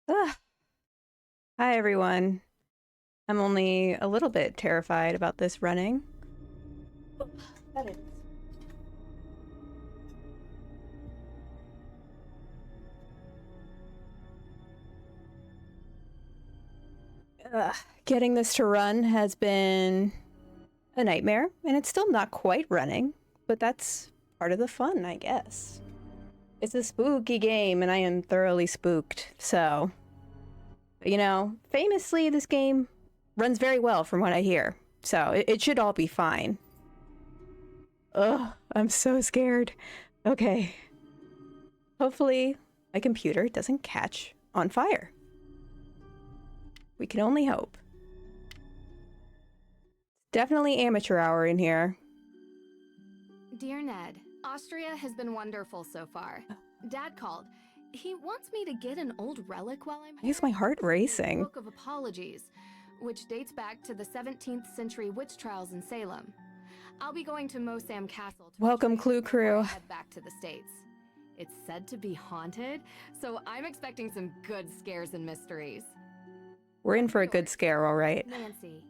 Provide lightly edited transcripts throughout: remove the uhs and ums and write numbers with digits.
Ugh. Hi, everyone. I'm only a little bit terrified about this running. Oh, that is. Ugh. Getting this to run has been a nightmare, and it's still not quite running, but that's part of the fun, I guess. It's a spooky game, and I am thoroughly spooked, so... famously, this game runs very well from what I hear, so it should all be fine. Ugh, I'm so scared. Okay. Hopefully, my computer doesn't catch on fire. We can only hope. Definitely amateur hour in here. Dear Ned, Austria has been wonderful so far. Dad called. He wants me to get an old relic while I'm Why here. is my heart racing? Book of Apologies, which dates back to the 17th century witch trials in Salem. I'll be going to Mosam Castle to Welcome, Clue Crew. head back to the States. It's said to be haunted, so I'm expecting some good scares and mysteries. We're in for a good scare, all right. Nancy.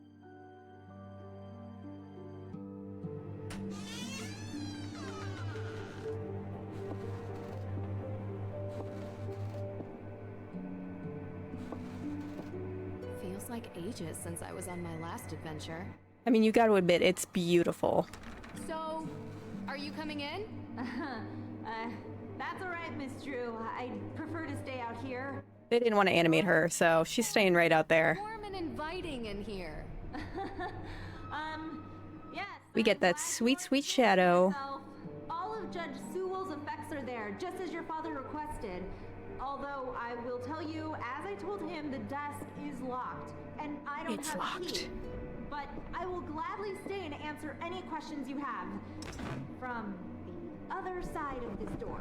Feels like ages since I was on my last adventure. I mean, you got to admit, it's beautiful. So, are you coming in? That's all right, Miss Drew. I prefer to stay out here. They didn't want to animate her, so she's staying right out there. Warm and inviting in here. Yes. We get that sweet, sweet shadow. All of Judge Sewell's effects are there, just as your father requested. Although I will tell you, as I told him, the desk is locked, and I don't have a key. But I will gladly stay and answer any questions you have from the other side of this door.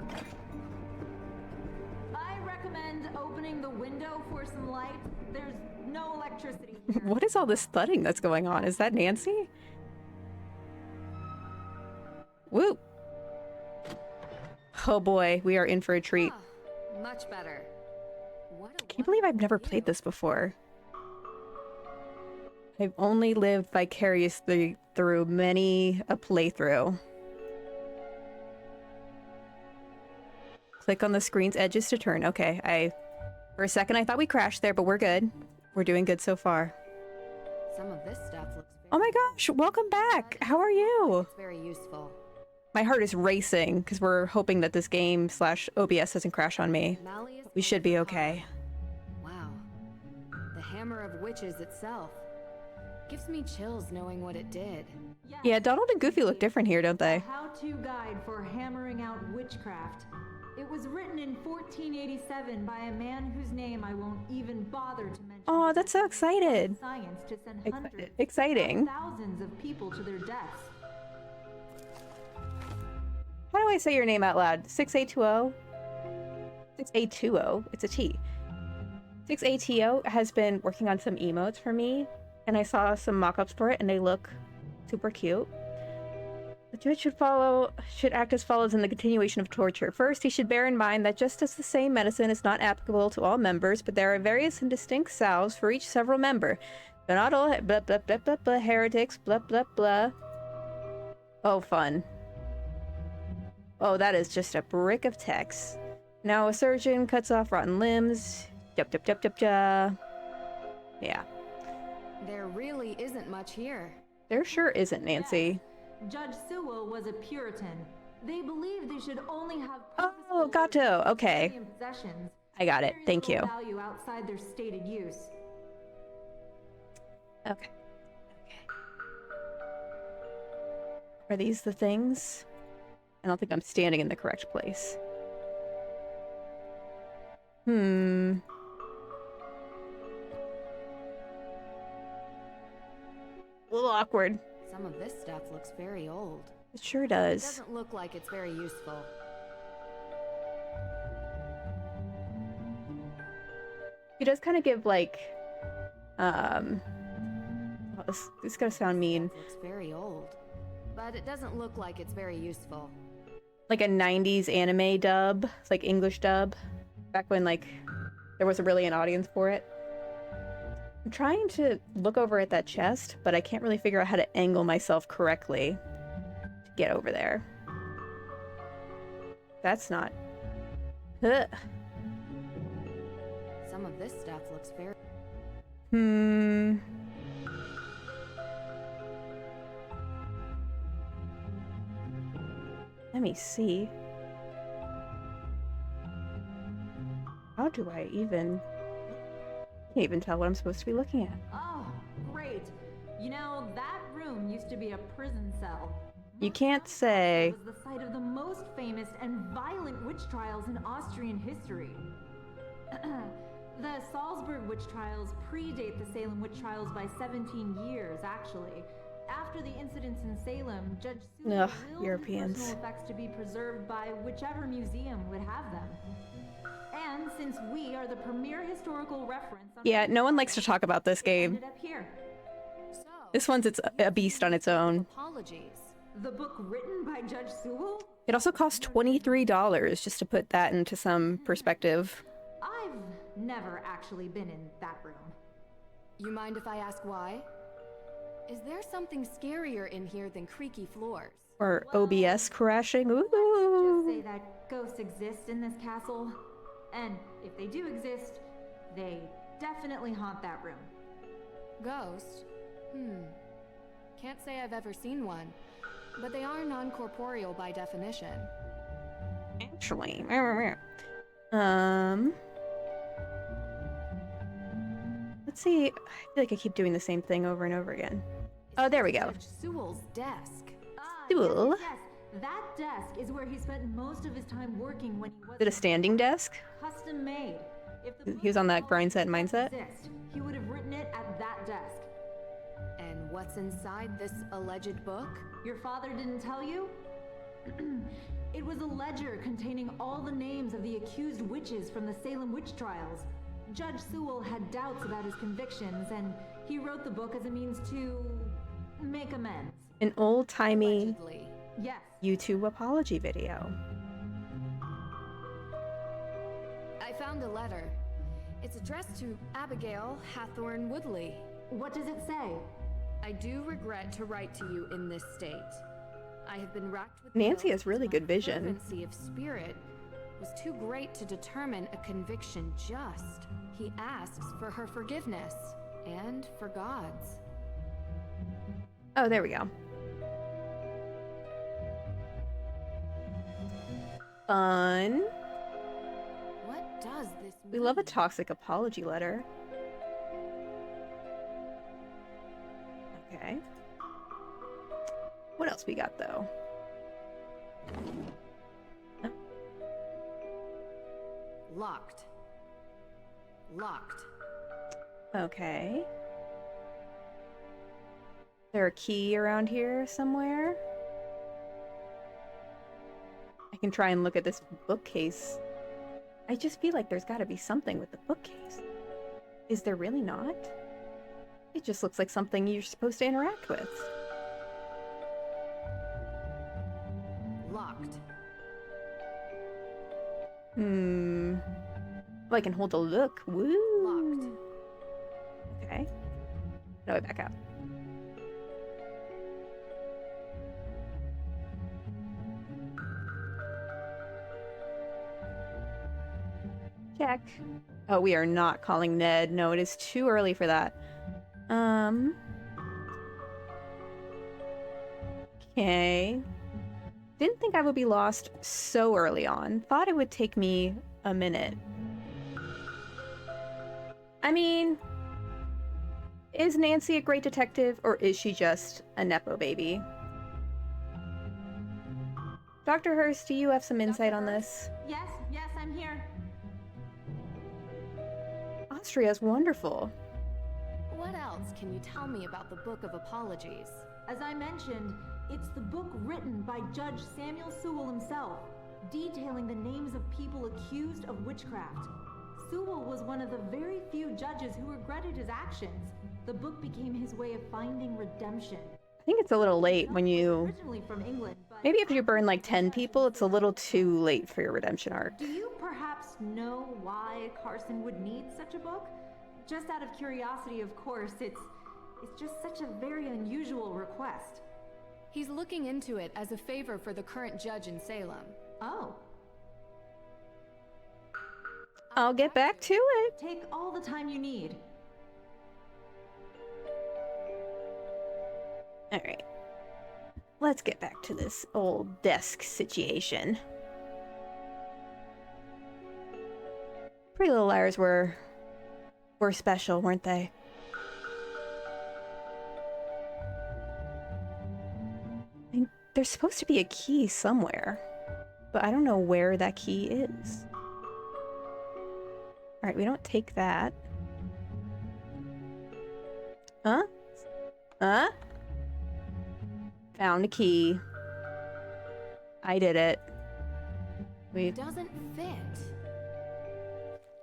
I recommend opening the window for some light. There's no electricity here. What is all this thudding that's going on? Is that Nancy? Woo! Oh boy, we are in for a treat. Ah, much better. Can you believe I've never played this before? I've only lived vicariously through many a playthrough. Click on the screen's edges to turn. Okay, for a second I thought we crashed there, but we're good. We're doing good so far. Some of this stuff looks very Oh my gosh, welcome back! How are you? It's very useful. My heart is racing because we're hoping that this game / OBS doesn't crash on me. Malleus We should be okay. Wow. The Hammer of Witches itself. Gives me chills knowing what it did. Yes, Yeah, Donald and Goofy look different here, don't a they? how-to guide for hammering out witchcraft. It was written in 1487 by a man whose name I won't even bother to mention. Oh, that's so excited. Science to send hundreds, Exciting. thousands of people to their deaths. How do I say your name out loud? 6820? 6820. It's a T. 6ATO has been working on some emotes for me, and I saw some mock-ups for it, and they look super cute. The judge should act as follows in the continuation of torture. First, he should bear in mind that just as the same medicine is not applicable to all members, but there are various and distinct salves for each several member. They're not all blah blah blah blah blah heretics, blah blah blah. Oh, fun. Oh, that is just a brick of text. Now a surgeon cuts off rotten limbs. Yup, yup, yup, yup, yup. Yeah. There really isn't much here. There sure isn't, Nancy. Judge Sewell was a Puritan. They believed they should only have Oh, Gato. Okay. possessions. I got it. Thank you. Value outside their stated use. Okay. Are these the things? I don't think I'm standing in the correct place. A little awkward. Some of this stuff looks very old. It sure It does. doesn't look like it's very useful. He does kind of give like, oh, this is gonna sound mean. Looks very old. But it doesn't look like it's very useful. Like a 90s anime dub, like English dub. Back when like there wasn't really an audience for it. I'm trying to look over at that chest, but I can't really figure out how to angle myself correctly to get over there. That's not... Ugh. Some of this stuff looks very... Let me see. How do I even... can't even tell what I'm supposed to be looking at. Oh, great. You know, that room used to be a prison cell. You can't say... It was the site of the most famous and violent witch trials in Austrian history. The Salzburg witch trials predate the Salem witch trials by 17 years, actually. After the incidents in Salem, Judge Sewell willed Europeans. the personal effects to be preserved by whichever museum would have them. And since we are the premier historical reference... Yeah, no one likes to talk about this game. Ended up here. So, This one's a beast on its own. apologies. The book written by Judge Sewell? It also cost $23, just to put that into some perspective. I've never actually been in that room. You mind if I ask why? Is there something scarier in here than creaky floors? Or OBS crashing. Just say Ooh. that ghosts exist in this castle. And if they do exist, they definitely haunt that room. Ghost? Can't say I've ever seen one, but they are non-corporeal by definition. Actually. Let's see. I feel like I keep doing the same thing over and over again. Oh, there we go. Judge Sewell's desk. Sewell? Yes. That desk is where he spent most of his time working when he was... Is it a standing desk? custom made. If the He was on that grind set mindset? exist, he would have written it at that desk. And what's inside this alleged book? Your father didn't tell you? It was a ledger containing all the names of the accused witches from the Salem witch trials. Judge Sewell had doubts about his convictions, and he wrote the book as a means to make amends. An old-timey Allegedly. Yes. YouTube apology video. I found a letter. It's addressed to Abigail Hathorne Woodley. What does it say? I do regret to write to you in this state. I have been racked with Nancy guilt has really as good my vision. fervency of spirit was too great to determine a conviction just. He asks for her forgiveness and for God's. Oh, there we go. Fun. What does this mean? We love a toxic apology letter. Okay. What else we got, though? Locked. Locked. Okay. Is there a key around here somewhere? I can try and look at this bookcase. I just feel like there's got to be something with the bookcase. Is there really not? It just looks like something you're supposed to interact with. Locked. Oh, I can hold a look. Woo! Locked. Okay. Now I back out. Check. Oh, we are not calling Ned. No, it is too early for that. Okay. Didn't think I would be lost so early on. Thought it would take me a minute. I mean, is Nancy a great detective, or is she just a Nepo baby? Dr. Hurst, do you have some insight on this? Yes, I'm here. Austria's wonderful. What else can you tell me about the Book of Apologies? As I mentioned, it's the book written by Judge Samuel Sewell himself, detailing the names of people accused of witchcraft. Sewell was one of the very few judges who regretted his actions. The book became his way of finding redemption. I think it's a little late when you... Originally from England, but Maybe after you burn like 10 people, it's a little too late for your redemption arc. do you perhaps perhaps know why Carson would need such a book? Just out of curiosity, of course. It's just such a very unusual request. He's looking into it as a favor for the current judge in Salem. Oh. I'll get back to it. Take all the time you need. Alright. Let's get back to this old desk situation. Pretty Little Liars were special, weren't they? I mean, there's supposed to be a key somewhere, but I don't know where that key is. Alright, we don't take that. Huh? Huh? Found a key. I did it. It doesn't fit.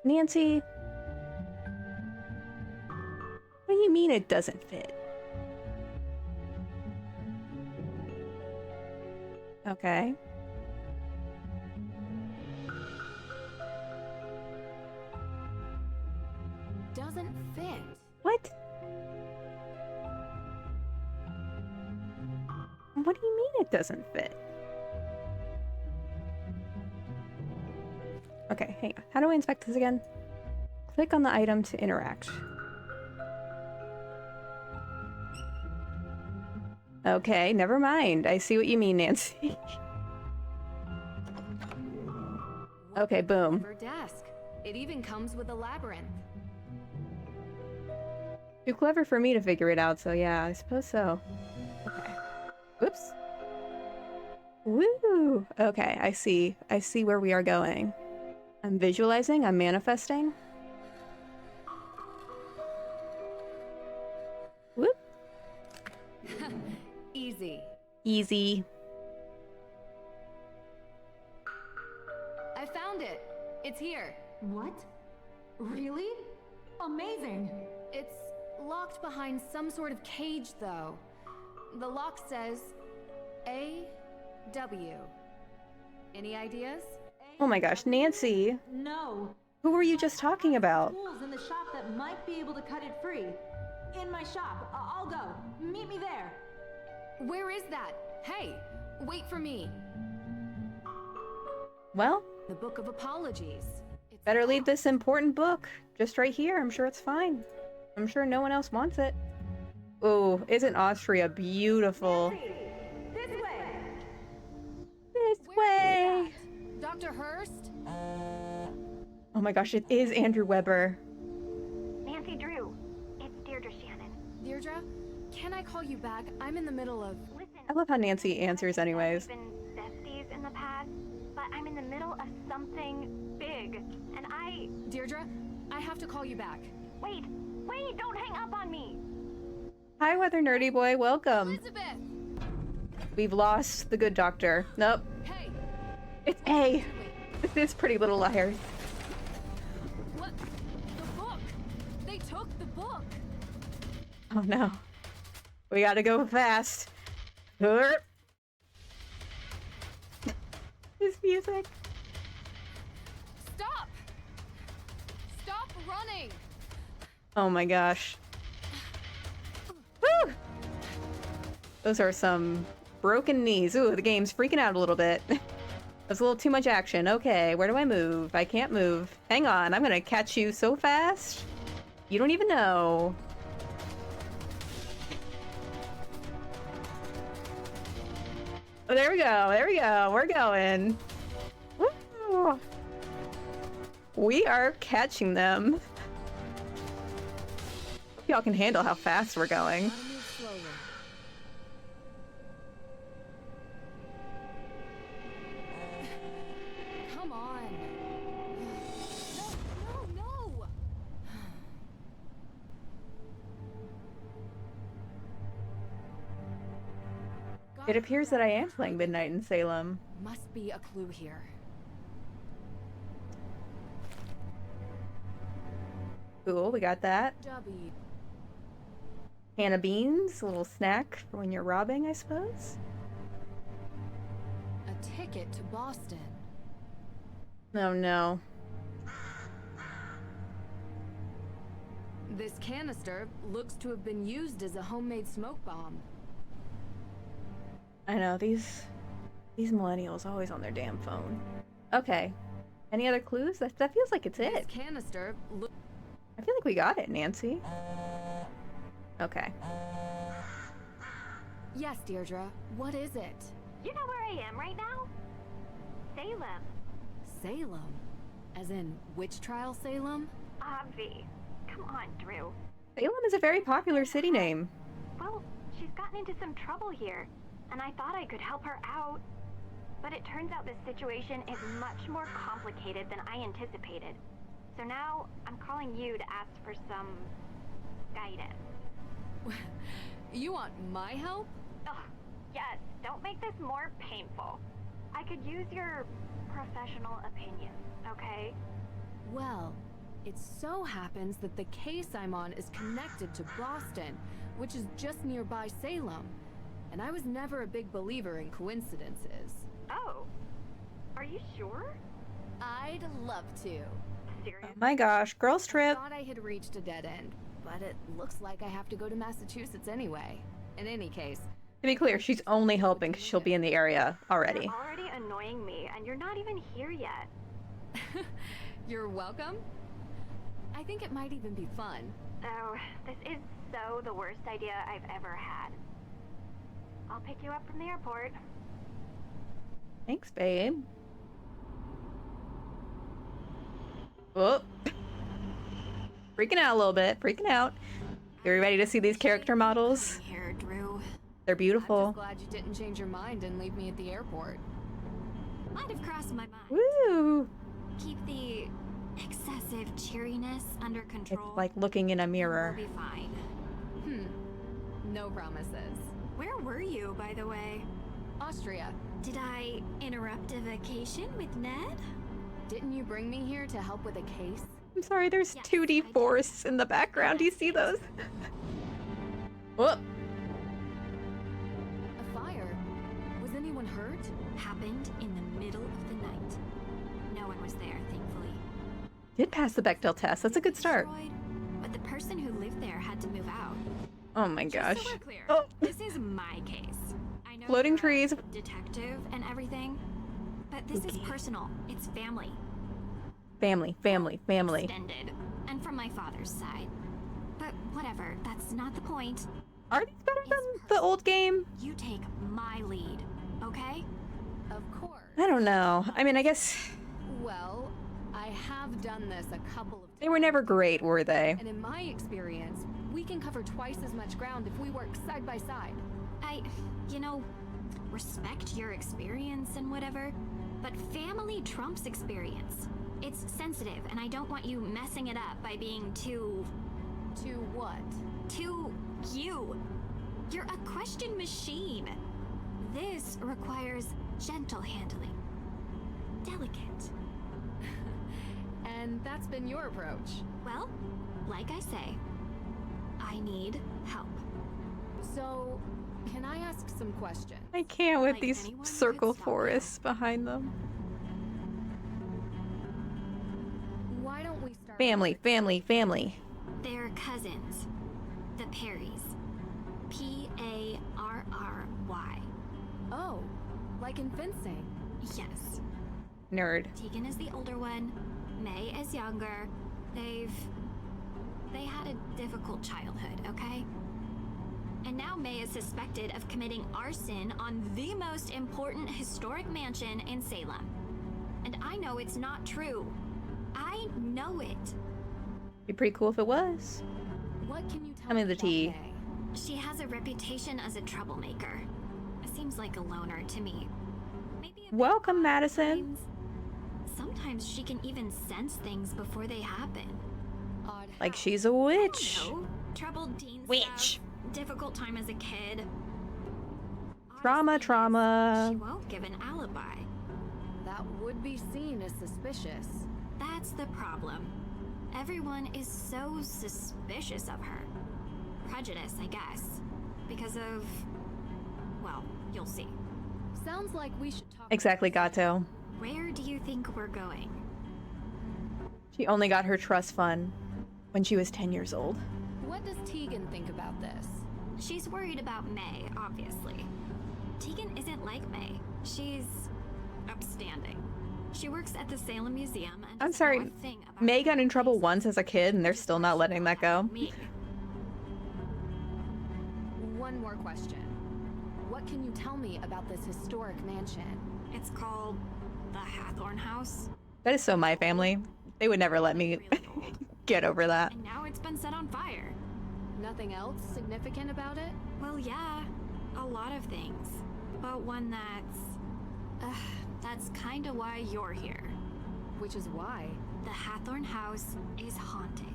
Nancy? What do you mean it doesn't fit? Okay. Doesn't fit. What? What do you mean it doesn't fit? Okay, hang on. How do I inspect this again? Click on the item to interact. Okay, never mind. I see what you mean, Nancy. Okay, boom. Her desk. It even comes with a labyrinth. Too clever for me to figure it out, so yeah, I suppose so. Okay. Whoops. Woo! Okay, I see. I see where we are going. I'm visualizing, I'm manifesting. Whoop. Easy. Easy. I found it. It's here. What? Really? Amazing! It's locked behind some sort of cage, though. The lock says A.W. Any ideas? Oh my gosh, Nancy! No. Who were you just talking about? Tools in the shop that might be able to cut it free. In my shop. I'll go. Meet me there. Where is that? Hey, wait for me. Well, The Book of Apologies. It's better leave this important book just right here. I'm sure it's fine. I'm sure no one else wants it. Oh, isn't Austria beautiful? Nancy, this way. This Where is way! that? Dr. Hurst? Oh my gosh, it is Andrew Weber. Nancy Drew, it's Deirdre Shannon. Deirdre, can I call you back? I'm in the middle of... Listen, I love how Nancy answers anyways. we've been besties in the past, but I'm in the middle of something big, and Deirdre, I have to call you back. Wait, don't hang up on me! Hi, Weather Nerdy Boy, welcome. Elizabeth! We've lost the good doctor. Nope, Hey! it's A. This is Pretty Little Liars. What? The book! They took the book! Oh no. We gotta go fast. This music. Stop! Stop running! Oh my gosh. Woo! Those are some broken knees. Ooh, the game's freaking out a little bit. There's a little too much action. Okay, where do I move? I can't move. Hang on, I'm gonna catch you so fast. You don't even know. Oh, there we go. There we go. We're going. Woo! We are catching them. Hope y'all can handle how fast we're going. Gotta move slowly. Come on. No! It appears that I am playing Midnight in Salem. Must be a clue here. Cool, we got that. W. Can of beans, a little snack for when you're robbing, I suppose. A ticket to Boston. Oh no. This canister looks to have been used as a homemade smoke bomb. I know, these millennials always on their damn phone. Okay. Any other clues? That feels like it's it. This canister I feel like we got it, Nancy. Okay. Yes, Deirdre. What is it? You know where I am right now? Salem. Salem? As in, witch trial Salem? Obvi. Come on, Drew. Salem is a very popular city name. Well, she's gotten into some trouble here, and I thought I could help her out. But it turns out this situation is much more complicated than I anticipated. So now, I'm calling you to ask for some guidance. You want my help? Ugh, yes, don't make this more painful. I could use your professional opinion, okay? Well, it so happens that the case I'm on is connected to Boston, which is just nearby Salem. And I was never a big believer in coincidences. Oh, are you sure? I'd love to. Seriously? Oh my gosh, girls I trip. thought I had reached a dead end, but it looks like I have to go to Massachusetts anyway. In any case, To be clear, she's only helping because she'll be in the area already. You're already annoying me, and you're not even here yet. you're welcome. I think it might even be fun. Oh, this is so the worst idea I've ever had. I'll pick you up from the airport. Thanks, babe. Oh. Freaking out a little bit. Freaking out. Are you ready to see these character models? Here, Drew. They're I'm beautiful. just glad you didn't change your mind and leave me at the airport. Might have crossed my mind. Woo! Keep the excessive cheeriness under control. It's like looking in a mirror. We'll be fine. No promises. Where were you, by the way? Austria, Did I interrupt a vacation with Ned? didn't you bring me here to help with a case? I'm sorry, there's Yes, 2D I did. forests in the background. Do you see those? Whoop. A fire? Was anyone hurt? Happened in the middle of the night. No one was there, thankfully. Did pass the Bechdel test. That's a good start. Destroyed, but the person who lived there had to move out. Oh my Just gosh. so we're clear, Oh. this is my case. I know Floating you're a trees. detective and everything, but this is personal. It's family. Family, family, family. Extended, and from my father's side. But whatever, that's not the point. Are these better than the old game? You take my lead, okay? Of course. I don't know. I mean, I guess Well, I have done this a couple of times. they were never great, were they? And in my experience, we can cover twice as much ground if we work side by side. You know, respect your experience and whatever, but family trumps experience. It's sensitive, and I don't want you messing it up by being too what? you. You're a question machine. This requires gentle handling. Delicate. And that's been your approach. Well, like I say, I need help. So, can I ask some questions? I can't with Like these anyone who circle could stop forests behind them. Why don't we start Family, family, family. They're cousins. The Perrys. Parry. Oh, like in fencing. Yes. Nerd. Tegan is the older one. May is younger. They had a difficult childhood, okay? And now May is suspected of committing arson on the most important historic mansion in Salem. And I know it's not true. I know it. Be pretty cool if it was. What can you tell Tell me the about tea. May? She has a reputation as a troublemaker. Seems like a loner to me. Maybe a bit Welcome, odd at Madison. times. Sometimes she can even sense things before they happen. Odd Like how? she's a witch. No, troubled teen Witch. stuff, difficult time as a kid. Trauma, Oddest thing is, trauma. She won't give an alibi. That would be seen as suspicious. That's the problem. Everyone is so suspicious of her. Prejudice, I guess. Because of... well, you'll see. Sounds like we should talk. Exactly, Gato. Where do you think we're going? She only got her trust fund. when she was 10 years old. What does Tegan think about this? She's worried about May, obviously. Tegan isn't like May. She's upstanding. She works at the Salem Museum and I'm doesn't know sorry, a thing about May got in trouble places. once as a kid and they're still not letting that go. Me. One more question. What can you tell me about this historic mansion? It's called the Hathorn House. That is so my family. They would never let me Really old. get over that. And now it's been set on fire. Nothing else significant about it? Well, yeah, a lot of things. But one that's kinda why you're here. Which is why. The Hathorn House is haunted.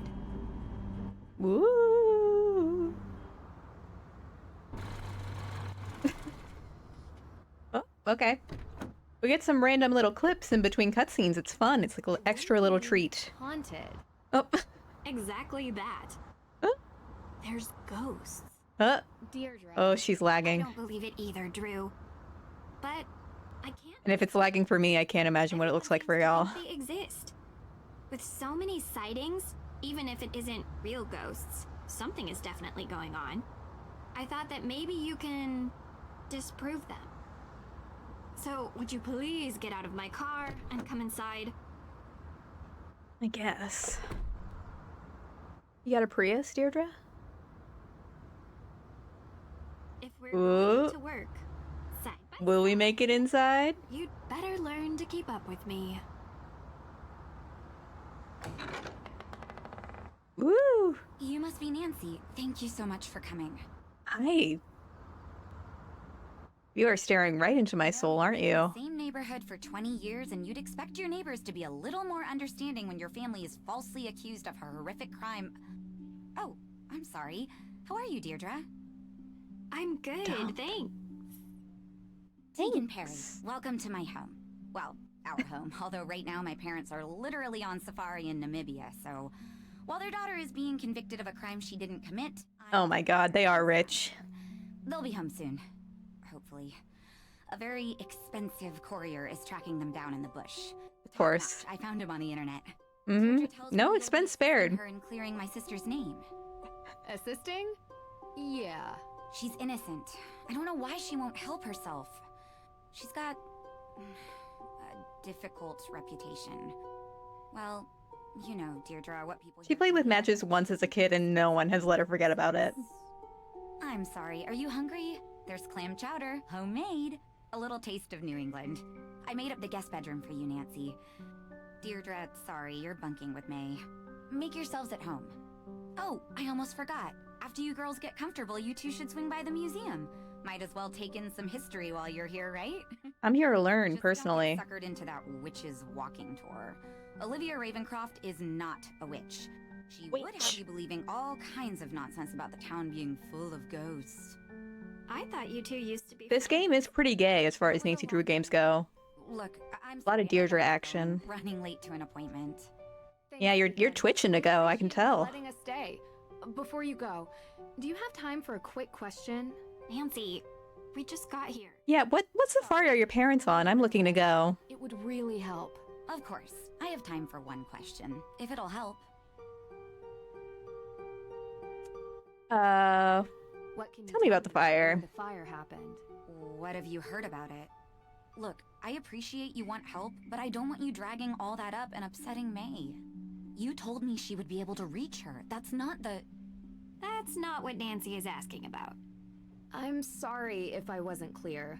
Woo! Oh, okay. We get some random little clips in between cutscenes. It's fun. It's like an extra little treat. Haunted. Oh. Exactly that. Huh? There's ghosts. Deirdre. Oh, she's I lagging. don't believe it either, Drew. But I can't. And if it's lagging for me, I can't imagine what it looks like for y'all. They exist. With so many sightings, even if it isn't real ghosts, something is definitely going on. I thought that maybe you can disprove them. So, would you please get out of my car and come inside? I guess. You got a Prius, Deirdre? If we're Ooh. going to work side by Will we make it inside? you'd better learn to keep up with me. Woo! You must be Nancy. Thank you so much for coming. Hi. You are staring right into my soul, aren't you? Same neighborhood for 20 years, and you'd expect your neighbors to be a little more understanding when your family is falsely accused of a horrific crime. Oh, I'm sorry. How are you, Deirdre? I'm good, thanks. Tegan Perry. Welcome to my home. Well, our home, although right now my parents are literally on safari in Namibia, so while their daughter is being convicted of a crime she didn't commit, Oh my god, they are rich. they'll be home soon. Hopefully. A very expensive courier is tracking them down in the bush. Of course. I found him on the internet. Mm-hmm. Deirdre tells me No you'll expense be assisting spared. her in clearing my sister's name. Assisting? Yeah. She's innocent. I don't know why she won't help herself. She's got a difficult reputation. Well, you know, Deirdre, what people. She hear played from with the matches once as a kid and no one has let her forget about it. I'm sorry, are you hungry? There's clam chowder, homemade. A little taste of New England. I made up the guest bedroom for you, Nancy. Deirdre, sorry, you're bunking with May. Make yourselves at home. Oh, I almost forgot. After you girls get comfortable, you two should swing by the museum. Might as well take in some history while you're here, right? I'm here to learn, Just personally. don't get suckered into that witch's walking tour. Olivia Ravencroft is not a witch. She would have Witch. you believing all kinds of nonsense about the town being full of ghosts. I thought you two used to be This game is pretty gay as far as Nancy Drew games go. Look, I'm A lot of sorry, Deirdre I'm action. running late to an appointment. Yeah, you're twitching to go, I can tell. Letting us stay. Before you go, do you have time for a quick question? Nancy, we just got here. Yeah, what safari are your parents on? I'm looking to go. It would really help. Of course, I have time for one question, if it'll help. What can you Tell me about the fire. The fire happened. What have you heard about it? Look, I appreciate you want help, but I don't want you dragging all that up and upsetting May. You told me she would be able to reach her. That's not what Nancy is asking about. I'm sorry if I wasn't clear.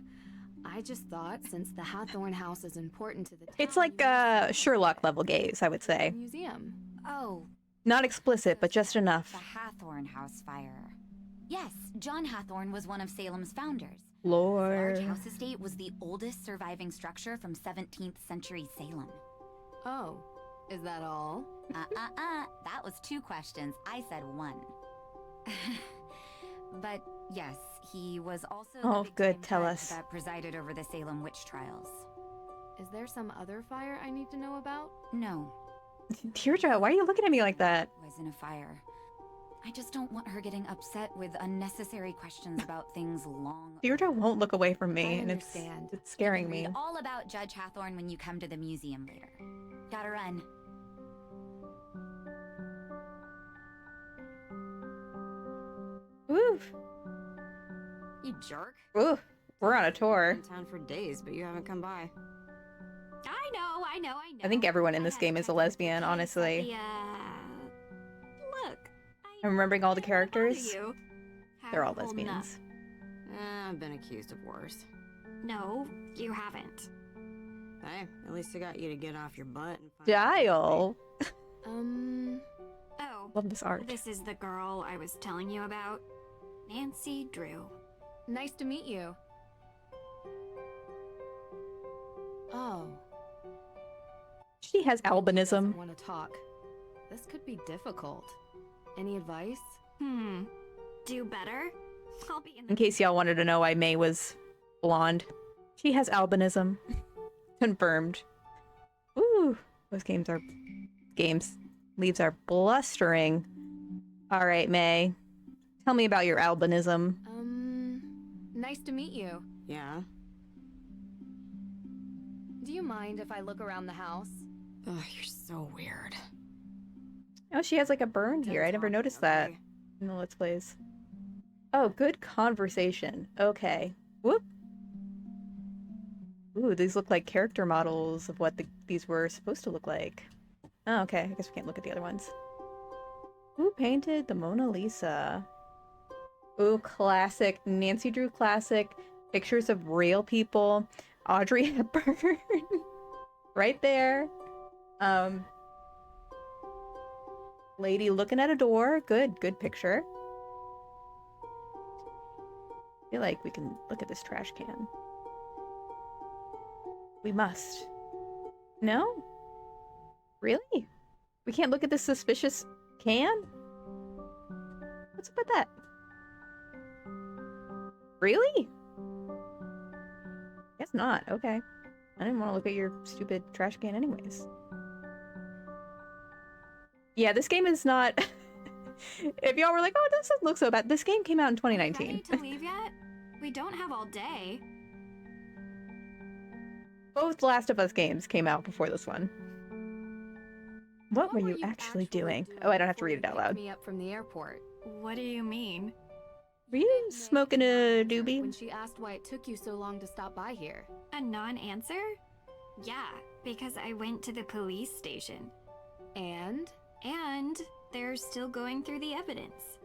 I just thought since the Hathorn House is important to the town, It's like Sherlock level gaze, I would say. museum. Oh, Not explicit, but just the enough. Hathorn House fire. Yes, John Hathorn was one of Salem's founders. Lord. Large house estate was the oldest surviving structure from 17th century Salem. Oh, is that all? That was 2 questions. I said 1. But yes, he was also the Oh, big-time good, tell judge us. that presided over the Salem witch trials. Is there some other fire I need to know about? No, Deirdre, why are you looking at me like that? was in a fire. I just don't want her getting upset with unnecessary questions about things long. Deirdre won't look away from me, I and understand. it's scaring me. Read all about Judge Hathorn when you come to the museum later. Gotta run. Woo! You jerk. Ooh, we're on a tour. In town for days, but you haven't come by. I know. I think everyone in I this had game to is a check with the lesbian, kids at honestly. Look, I'm remembering all the didn't wanna bother characters. you. They're all Have holding up. lesbians. I've been accused of worse. No, you haven't. Hey, at least I got you to get off your butt and find Dial. Oh, Love this art. this is the girl I was telling you about. Nancy Drew. Nice to meet you. Oh. She has albinism. Want to talk? This could be difficult. Any advice? Do better? I'll be in In case y'all wanted to know why May was blonde. She has albinism. Confirmed. Ooh, those leaves are blustering. All right, May. Tell me about your albinism. Nice to meet you. Yeah? Do you mind if I look around the house? Ugh, you're so weird. Oh, she has like a burn here. I never noticed that in the Let's Plays. Oh, good conversation. Okay. Whoop. Ooh, these look like character models of what these were supposed to look like. Oh, okay. I guess we can't look at the other ones. Who painted the Mona Lisa? Ooh, classic. Nancy Drew classic. Pictures of real people. Audrey Hepburn. Right there. Lady looking at a door. Good picture. I feel like we can look at this trash can. We must. No? Really? We can't look at this suspicious can? What's up with that? Really? Guess not. Okay. I didn't want to look at your stupid trash can anyways. Yeah, this game is not... If y'all were like, oh, this doesn't look so bad. This game came out in 2019. Ready to leave yet? We don't have all day. Both Last of Us games came out before this one. What were you actually doing? Oh, I don't have to read it out loud. Me up from the airport. What do you mean? Were you smoking a doobie? When she asked why it took you so long to stop by here. A non-answer? Yeah, because I went to the police station. And they're still going through the evidence.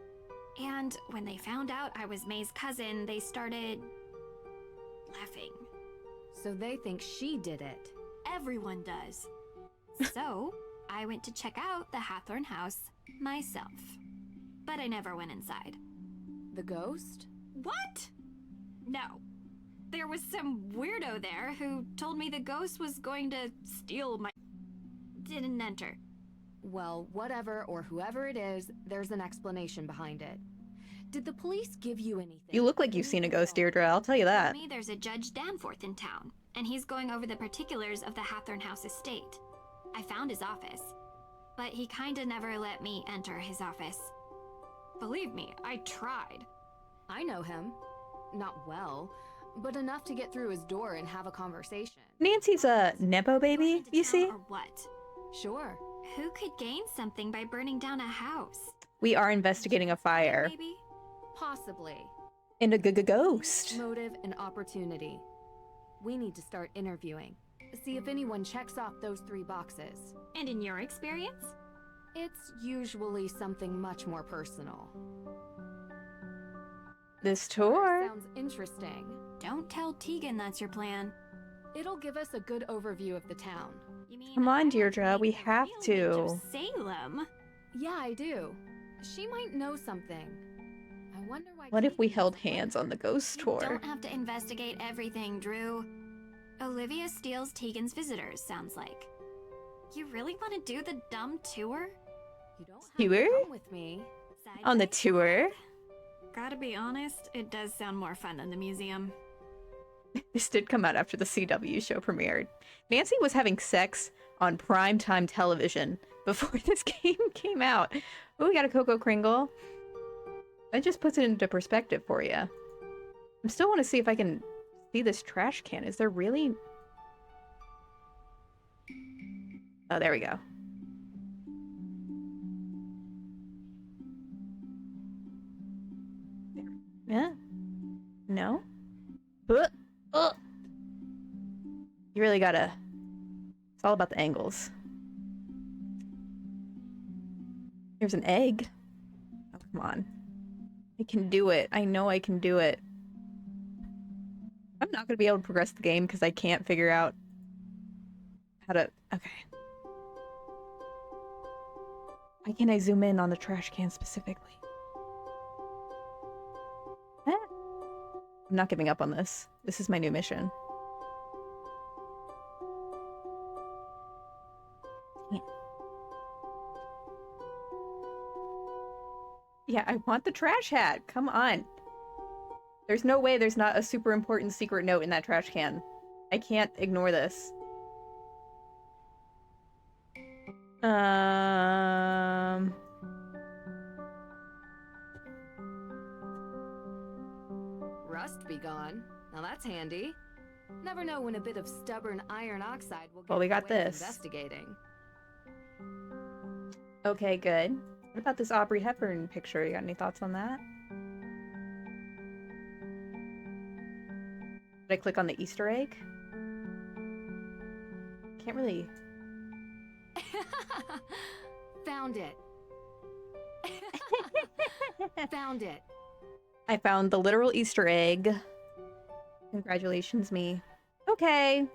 And when they found out I was May's cousin, they started... laughing. so they think she did it. Everyone does. So, I went to check out the Hathorn house myself. But I never went inside. The ghost? What? No. There was some weirdo there who told me the ghost was going to steal my... Didn't enter. Well, whatever or whoever it is, there's an explanation behind it. Did the police give you anything? You look like you've seen a ghost, Deirdre. I'll tell you that. Me, there's a Judge Danforth in town, and he's going over the particulars of the Hathorn house estate. I found his office, but he kinda never let me enter his office. Believe me, I tried. I know him. Not well, but enough to get through his door and have a conversation. Nancy's a Nepo baby, you see? Or what? Sure. Who could gain something by burning down a house? We are investigating a fire. Maybe? Possibly. And a ghost. Motive and opportunity. We need to start interviewing. See if anyone checks off those 3 boxes. And in your experience? It's usually something much more personal. This tour. Sounds interesting. Don't tell Tegan that's your plan. It'll give us a good overview of the town. You mean Come on, I Deirdre, don't we need the have real nature to. of Salem. Yeah, I do. She might know something. I wonder why. What if we Tegan held doesn't like hands her. on the ghost You tour? don't have to investigate everything, Drew. Olivia steals Tegan's visitors, sounds like. You really want to do the dumb tour? You don't have Tour? to come with me. Side On the by tour? side? Gotta be honest, it does sound more fun than the museum. This did come out after the CW show premiered. Nancy was having sex on primetime television before this game came out. Oh, we got a Coco Kringle. That just puts it into perspective for you. I still want to see if I can see this trash can. Is there really... Oh, there we go. Yeah. No? You really gotta... It's all about the angles. Here's an egg. Oh, come on. I can do it. I know I can do it. I'm not gonna be able to progress the game because I can't figure out how to... Okay. Why can't I zoom in on the trash can specifically? I'm not giving up on this. This is my new mission. Yeah, I want the trash hat. Come on. There's no way there's not a super important secret note in that trash can. I can't ignore this. Rust be gone. Now that's handy. Never know when a bit of stubborn iron oxide will get Well, we got in the way of this. investigating. Okay, good. What about this Aubrey Hepburn picture? You got any thoughts on that? Did I click on the Easter egg? Can't really... Found it. Found it. I found the literal Easter egg. Congratulations, me. Okay.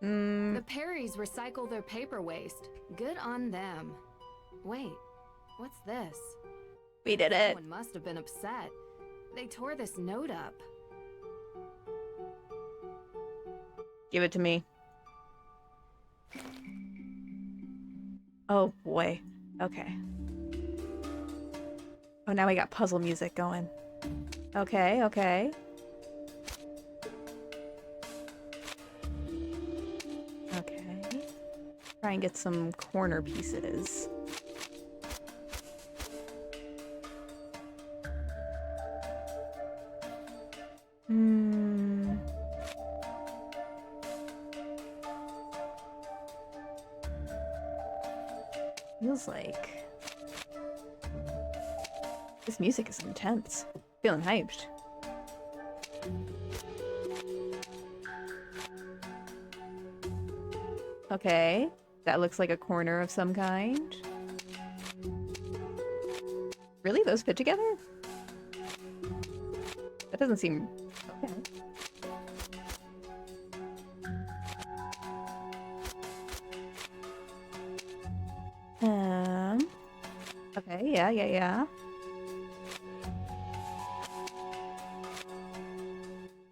The Perrys recycle their paper waste. Good on them. Wait, what's this? We did it. Someone must have been upset. They tore this note up. Give it to me. Oh boy. Okay. Oh, now we got puzzle music going. Okay, okay. Okay. Try and get some corner pieces. Feels like... This music is intense. Feeling hyped. Okay, that looks like a corner of some kind. Really? Those fit together? That doesn't seem... Okay. Okay, yeah.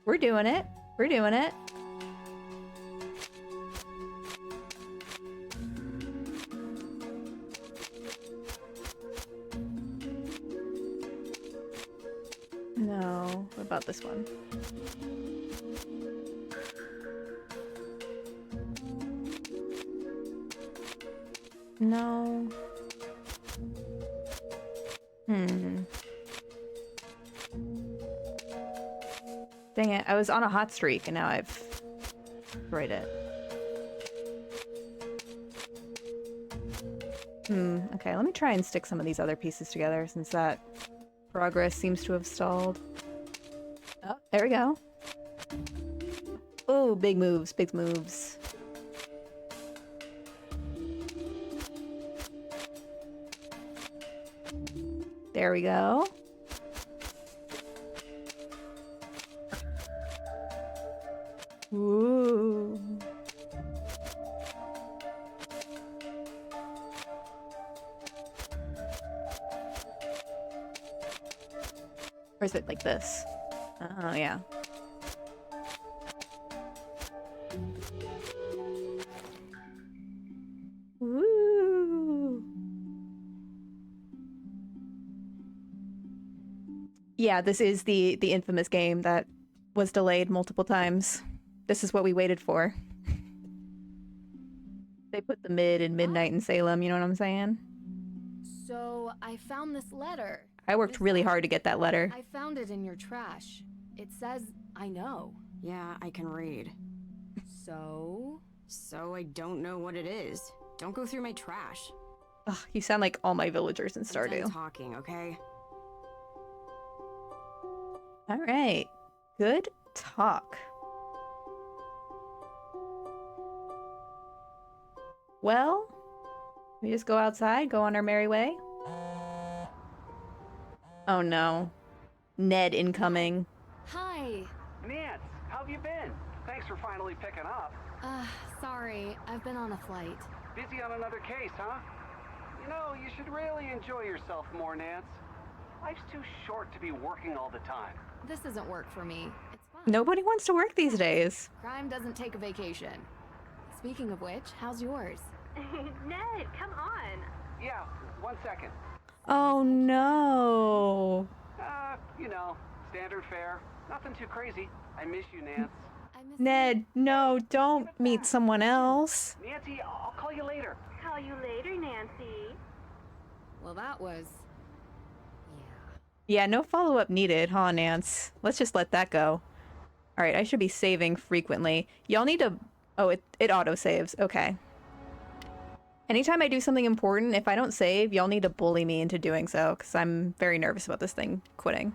We're doing it. We're doing it. No. What about this one? No. Dang it, I was on a hot streak and now I've destroyed it. Okay, let me try and stick some of these other pieces together since that progress seems to have stalled. Oh, there we go. Oh, big moves, big moves. There we go. Ooh. Or is it like this? Oh, yeah. Woo! Yeah, this is the infamous game that was delayed multiple times. This is what we waited for. They put the mid and midnight in Salem, you know what I'm saying? So, I found this letter. I worked really hard to get that letter. I found it in your trash. It says, I know. Yeah, I can read. So? So I don't know what it is. Don't go through my trash. Ugh, you sound like all my villagers in I'm Stardew. done talking, okay? All right. Good talk. Well, we just go outside, go on our merry way. Oh no. Ned incoming. Hi. Nance, how have you been? Thanks for finally picking up. Sorry, I've been on a flight. Busy on another case, huh? You know, you should really enjoy yourself more, Nance. Life's too short to be working all the time. This doesn't work for me. It's fun. Nobody wants to work these days. Crime doesn't take a vacation. Speaking of which, how's yours? Ned, come on. Yeah, 1 second. Oh no. You know, standard fare. Nothing too crazy. I miss you, Nance. I miss Ned, no, don't meet someone else. Nancy, I'll call you later. Call you later, Nancy. Well, that was... Yeah, no follow-up needed, huh, Nance? Let's just let that go. Alright, I should be saving frequently. Y'all need to... Oh, it auto-saves. Okay. Anytime I do something important, if I don't save, y'all need to bully me into doing so, because I'm very nervous about this thing quitting.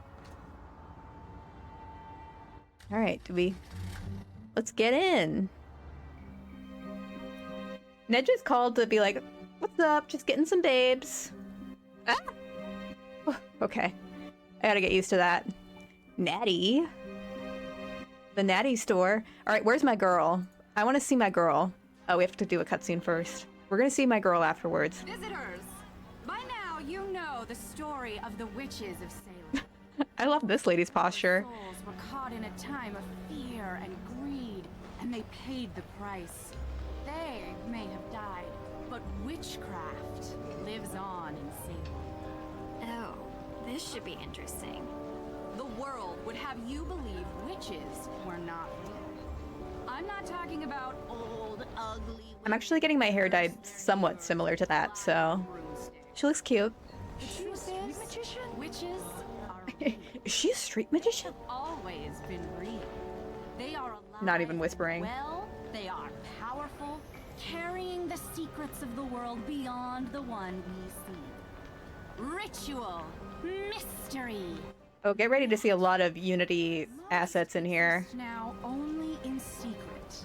Alright, let's get in. Ned just called to be like, what's up? Just getting some babes. Ah! Okay. I gotta get used to that. Natty. The Natty store. Alright, where's my girl? I want to see my girl. Oh, we have to do a cutscene first. We're gonna see my girl afterwards. Visitors! By now, you know the story of the witches of Salem. I love this lady's posture. Souls were caught in a time of fear and greed, and they paid the price. They may have died, but witchcraft lives on in Salem. Oh, this should be interesting. The world would have you believe witches were not real. I'm not talking about old, ugly... I'm actually getting my hair dyed somewhat similar to that, so... She looks cute. Witches are Is she a street magician? always been real. They are alive. Not even whispering. Well, they are powerful, carrying the secrets of the world beyond the one we see. Ritual, mystery. Oh, get ready to see a lot of Unity assets in here. Now only in secret.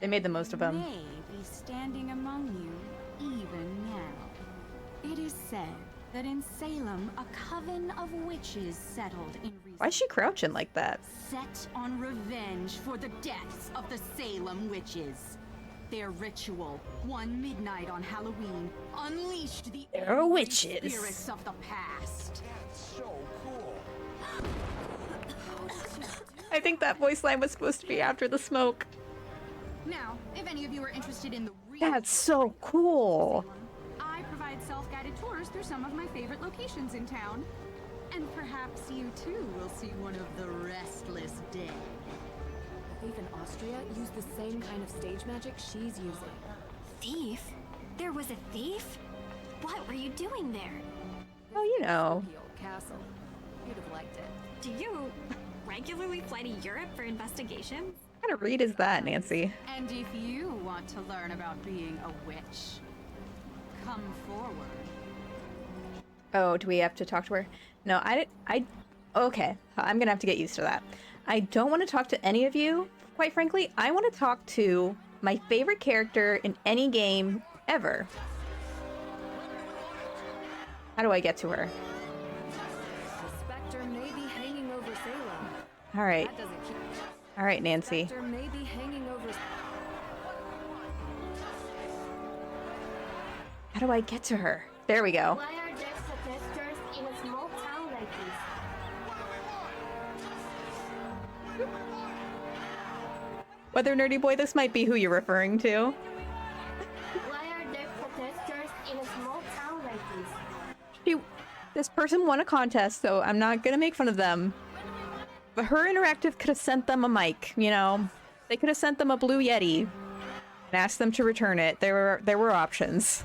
They made the most of them. May be standing among you even now. It is said that in Salem, a coven of witches settled in recent Why is she crouching like that? set on revenge for the deaths of the Salem witches. Their ritual, one midnight on Halloween, unleashed the They're angry witches. spirits of the past. I think that voice line was supposed to be after the smoke. Now, if any of you are interested in the real That's so cool. I provide self-guided tours through some of my favorite locations in town. And perhaps you too will see one of the restless dead. The thief in Austria used the same kind of stage magic she's using. Thief? There was a thief? What were you doing there? Oh, you know. The old castle. You'd have liked it. Do you regularly fly to Europe for investigations? What kind of read is that, Nancy? And if you want to learn about being a witch, come forward. Oh, do we have to talk to her? No, okay, I'm gonna have to get used to that. I don't want to talk to any of you. Quite frankly, I want to talk to my favorite character in any game ever. How do I get to her? The specter may be hanging over Salem. All right. That doesn't keep... All right, Nancy. Specter may be hanging over... How do I get to her? There we go. Why are there protesters in a small town like this? Whether Nerdy Boy, this might be who you're referring to. Why are there protesters in a small town like this? This person won a contest, so I'm not gonna make fun of them. But Her Interactive could have sent them a mic, you know? They could have sent them a Blue Yeti and asked them to return it. There were options.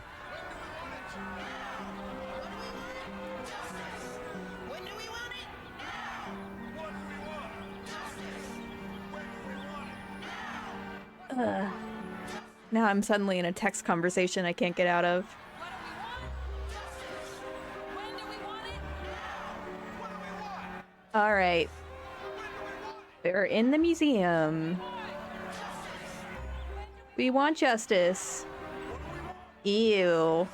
Now I'm suddenly in a text conversation I can't get out of. Alright. They're in the museum. We want justice. Ew.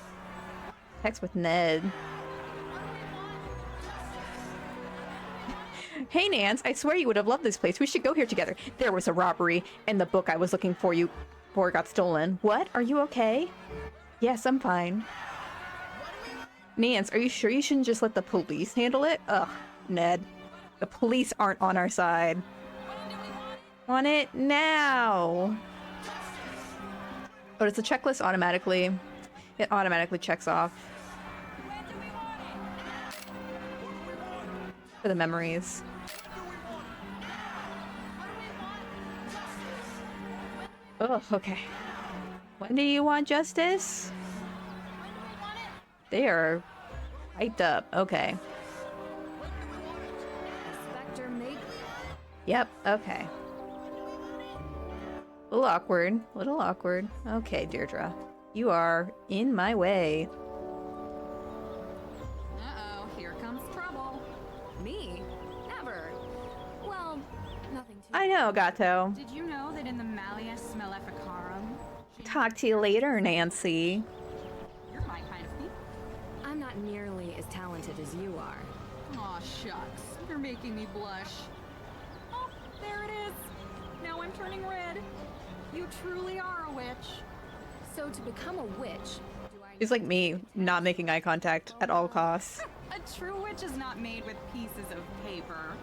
Text with Ned. Hey Nance, I swear you would have loved this place. We should go here together. There was a robbery, and the book I was looking for got stolen. What? Are you okay? Yes, I'm fine. Nance, are you sure you shouldn't just let the police handle it? Ugh, Ned. The police aren't on our side. Want it now. Oh, does the checklist automatically? It automatically checks off. For the memories. Oh, okay. When do you want justice? They are hyped up. Okay. Yep, okay. A little awkward. A little awkward. Okay, Deirdre. You are in my way. Uh-oh, here comes trouble. Me? Never. Well, nothing too. I know, Gato. Did you know that in the Malleus Maleficarum... Talk to you later, Nancy. You're my kind of people. I'm not nearly as talented as you are. Aw, shucks. You're making me blush. Oh, there it is. Now I'm turning red. You truly are a witch. So to become a witch, do I... She's like me, not making eye contact at all costs. A true witch is not made with pieces of paper.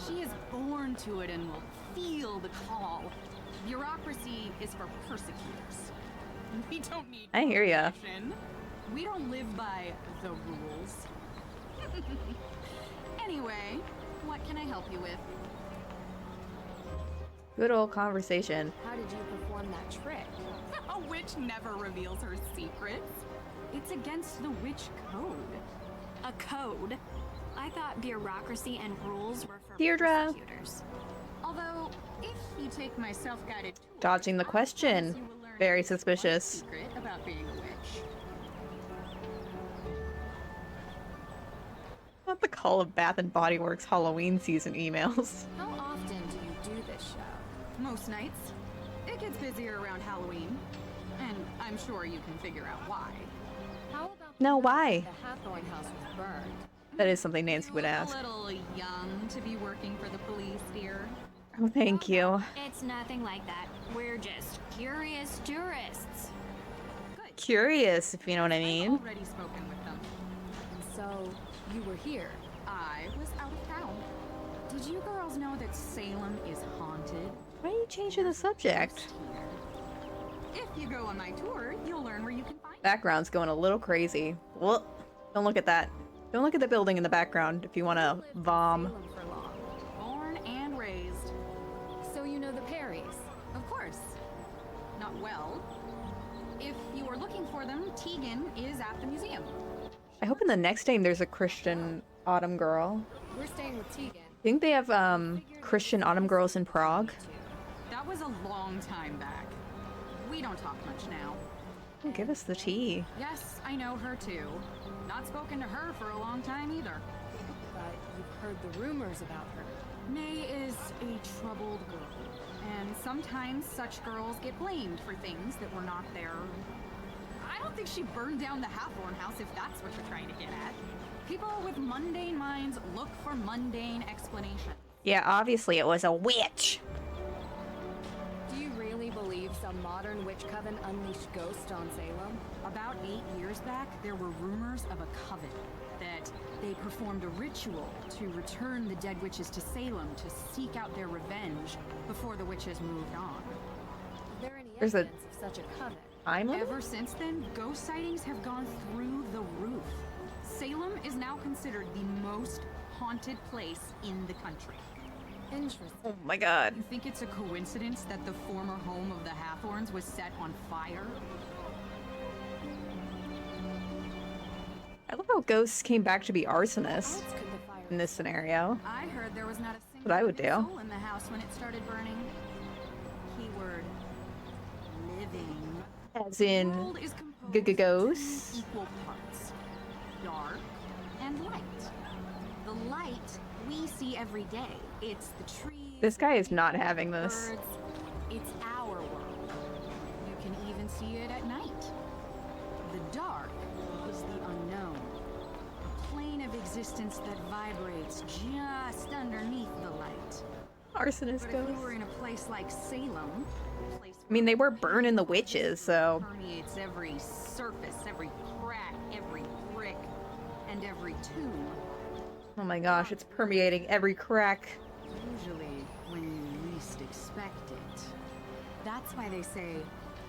She is born to it and will feel the call. Bureaucracy is for persecutors. We don't need I hear ya. protection. We don't live by the rules. Anyway, what can I help you with? Good old conversation. How did you perform that trick? A witch never reveals her secrets. It's against the witch code. A code? I thought bureaucracy and rules were for Deirdre. prosecutors. Although, if you take my self-guided tour, Dodging the question. you will learn Very one suspicious. secret about being a witch. Not the Call of Bath and Body Works Halloween season emails. How often do you do this show? Most nights. It gets busier around Halloween. And I'm sure you can figure out why. How about No, the why? night the Hathorn house was burned? That is something Nancy would A ask. little young to be working for the police, dear. Oh, thank you. It's nothing like that. We're just curious tourists. Good. Curious, if you know what I I've mean. already spoken with them. And so, you were here. I was out of town. Did you girls know that Salem is haunted? Why are you changing the subject? If you go on my tour, you'll learn where you can find Background's going a little crazy. Well, don't look at that. Don't look at the building in the background if you want to Lived in vom. Salem for long. Born and raised. So you know the Perrys. Of course. Not well. If you are looking for them, Tegan is at the museum. I hope in the next game there's a Christian Autumn Girl. We're staying with Tegan. I think they have Christian Autumn Girls in Prague. That was a long time back. We don't talk much now. Oh, give us the tea. Yes, I know her too. Not spoken to her for a long time either. But you've heard the rumors about her. May is a troubled girl, and sometimes such girls get blamed for things that were not their... I don't think she burned down the Hathorn house, if that's what you're trying to get at. People with mundane minds look for mundane explanations. Yeah, obviously it was a witch. Do you really believe some modern witch coven unleashed ghosts on Salem? About 8 years back, there were rumors of a coven that they performed a ritual to return the dead witches to Salem to seek out their revenge before the witches moved on. Is there any There's a- evidence of such a coven? I'm Ever since then, ghost sightings have gone through the roof. Salem is now considered the most haunted place in the country. Interesting. Oh my god. You think it's a coincidence that the former home of the Hathorns was set on fire? I love how ghosts came back to be How arsonists else could the fire... in this scenario. I heard there was not a single What I would living do. soul in the house when it started burning. Keyword living. As The in, world is composed g-g of ghosts? 2 equal parts, dark and light. The light we see every day. It's the trees. This guy is not having this. Birds. It's our world. You can even see it at night. The dark is the unknown. A plane of existence that vibrates just underneath the light. Arsonist But if goes. you were in a place like Salem, a place I mean, they were burning the witches, so... permeates every surface, every crack, every brick, and every tomb. Oh my gosh, it's permeating every crack. Usually when you least expect it. That's why they say,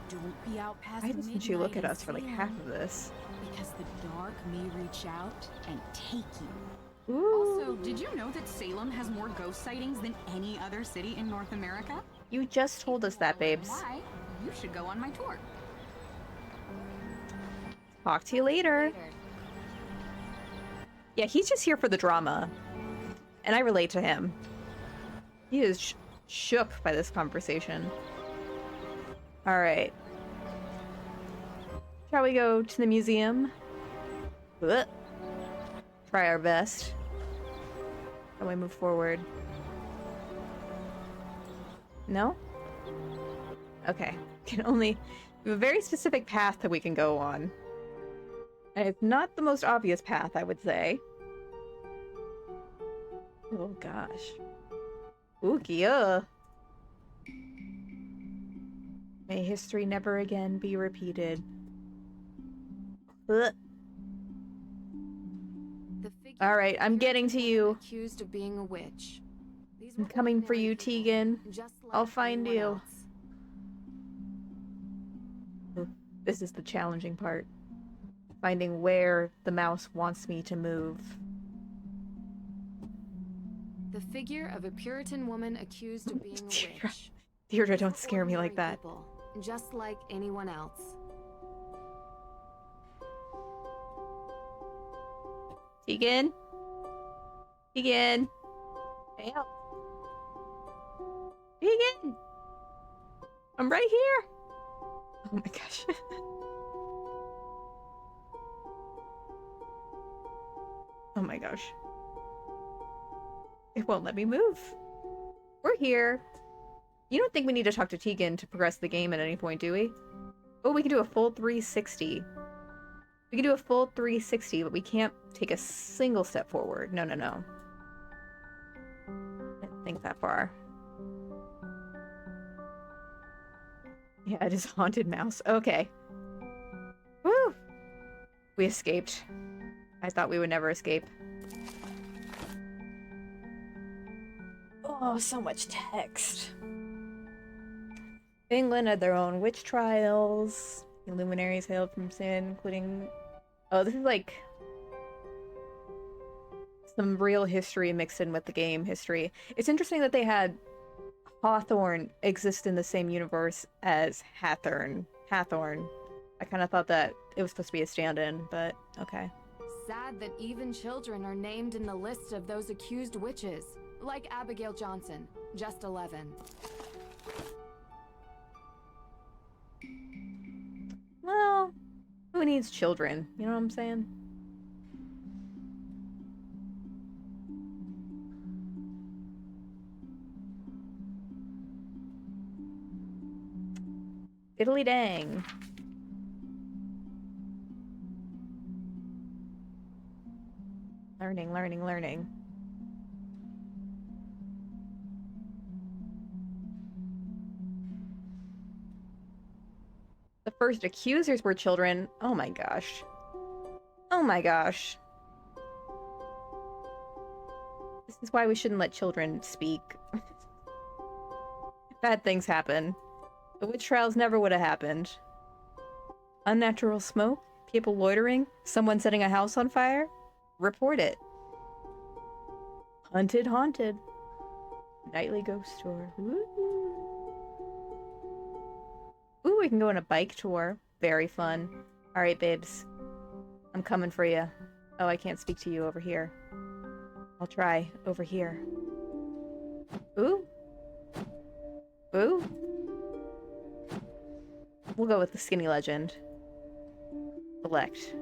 don't be out past Why doesn't midnight she look at in us for like Salem, half of this? because the dark may reach out and take you. Ooh. Also, did you know that Salem has more ghost sightings than any other city in North America? You just told us that, babes. Why? You should go on my tour. Talk to you later. Yeah, he's just here for the drama. And I relate to him. He is shook by this conversation. Alright. Shall we go to the museum? Ugh. Try our best. How do I move forward? No? Okay. Can only... We have a very specific path that we can go on. And it's not the most obvious path, I would say. Oh gosh. Ooh, Gia. May history never again be repeated. Ugh. Alright, I'm getting to you. Accused of being a witch. These I'm were coming for you, ordinary Tegan. people, just like I'll find anyone you. else. Ooh, this is the challenging part. Finding where the mouse wants me to move. The figure of a Puritan woman accused of being a Deirdre. witch. Deirdre, These don't were scare me like ordinary that. people, just like anyone else. Tegan? Tegan? Hey, help. Tegan! I'm right here! Oh my gosh. Oh my gosh. It won't let me move. We're here. You don't think we need to talk to Tegan to progress the game at any point, do we? Oh, we can do a full 360. We can do a full 360, but we can't take a single step forward. No, no, no. I didn't think that far. Yeah, it is haunted mouse. Okay. Woo! We escaped. I thought we would never escape. Oh, so much text. England had their own witch trials. The luminaries hailed from sin, including... Oh, this is like... some real history mixed in with the game history. It's interesting that they had Hawthorne exist in the same universe as Hathorn. I kind of thought that it was supposed to be a stand-in, but okay. Sad that even children are named in the list of those accused witches, like Abigail Johnson, just 11. Well, who needs children? You know what I'm saying? Diddly dang. Learning, learning, learning. The first accusers were children. Oh my gosh. Oh my gosh. This is why we shouldn't let children speak. Bad things happen. The witch trials never would have happened. Unnatural smoke? People loitering? Someone setting a house on fire? Report it. Hunted, haunted. Nightly ghost tour. Ooh. Ooh, we can go on a bike tour. Very fun. Alright, babes. I'm coming for you. Oh, I can't speak to you over here. I'll try over here. Ooh. Ooh. We'll go with the skinny legend. Select.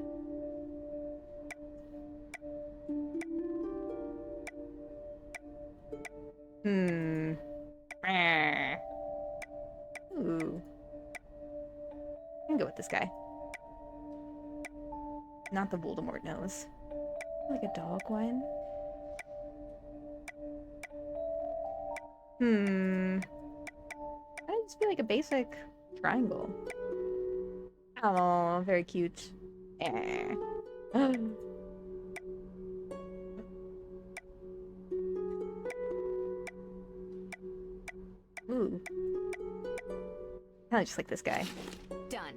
Hmm. Ooh. I can go with this guy. Not the Voldemort nose. Like a dog one. I just feel like a basic triangle. Oh, very cute. Eh. Ooh. Kinda just like this guy. Done.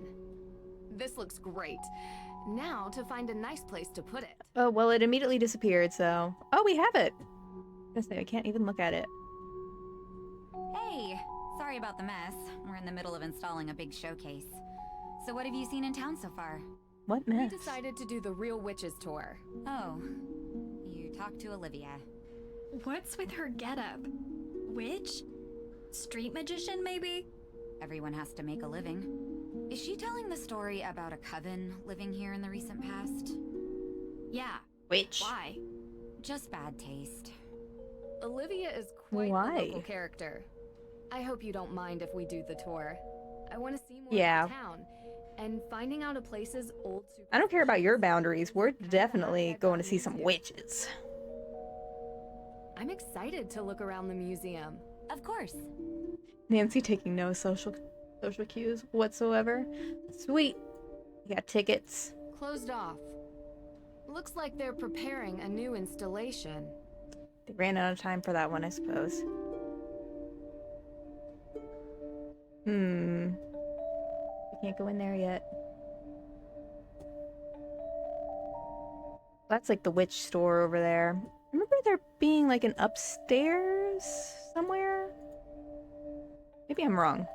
This looks great. Now to find a nice place to put it. Oh, well, it immediately disappeared, so... Oh, we have it! I can't even look at it. Hey, sorry about the mess. We're in the middle of installing a big showcase. So what have you seen in town so far? What We mess? decided to do the Real Witches tour. Oh, you talked to Olivia. What's with her getup? Witch? Street magician, maybe? Everyone has to make a living. Is she telling the story about a coven living here in the recent past? Yeah. Witch. Why? Just bad taste. Olivia is quite Why? the local character. I hope you don't mind if we do the tour. I want to see more Yeah. of the town. And finding out a place's old I don't care about your boundaries. We're definitely going to see some witches. I'm excited to look around the museum. Of course. Nancy taking no social cues whatsoever. Sweet. You got tickets. Closed off. Looks like they're preparing a new installation. They ran out of time for that one, I suppose. We can't go in there yet. That's like the witch store over there. Remember there being like an upstairs somewhere? Maybe I'm wrong.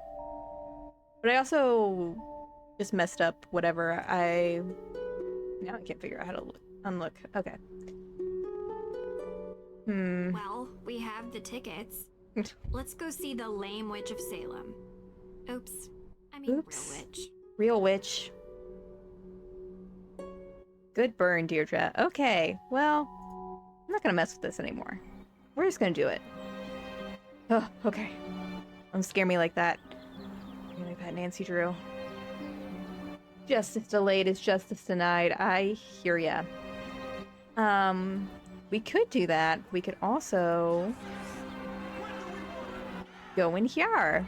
But I also just messed up whatever now I can't figure out how to unlook. Okay. Well, we have the tickets. Let's go see the lame witch of Salem. Oops. I mean, Oops. real witch. Real witch. Good burn, Deirdre. Okay, well, I'm not gonna mess with this anymore. We're just gonna do it. Oh, okay. Don't scare me like that. Really bad, Nancy Drew. Justice delayed is justice denied. I hear ya. We could do that. We could also go in here.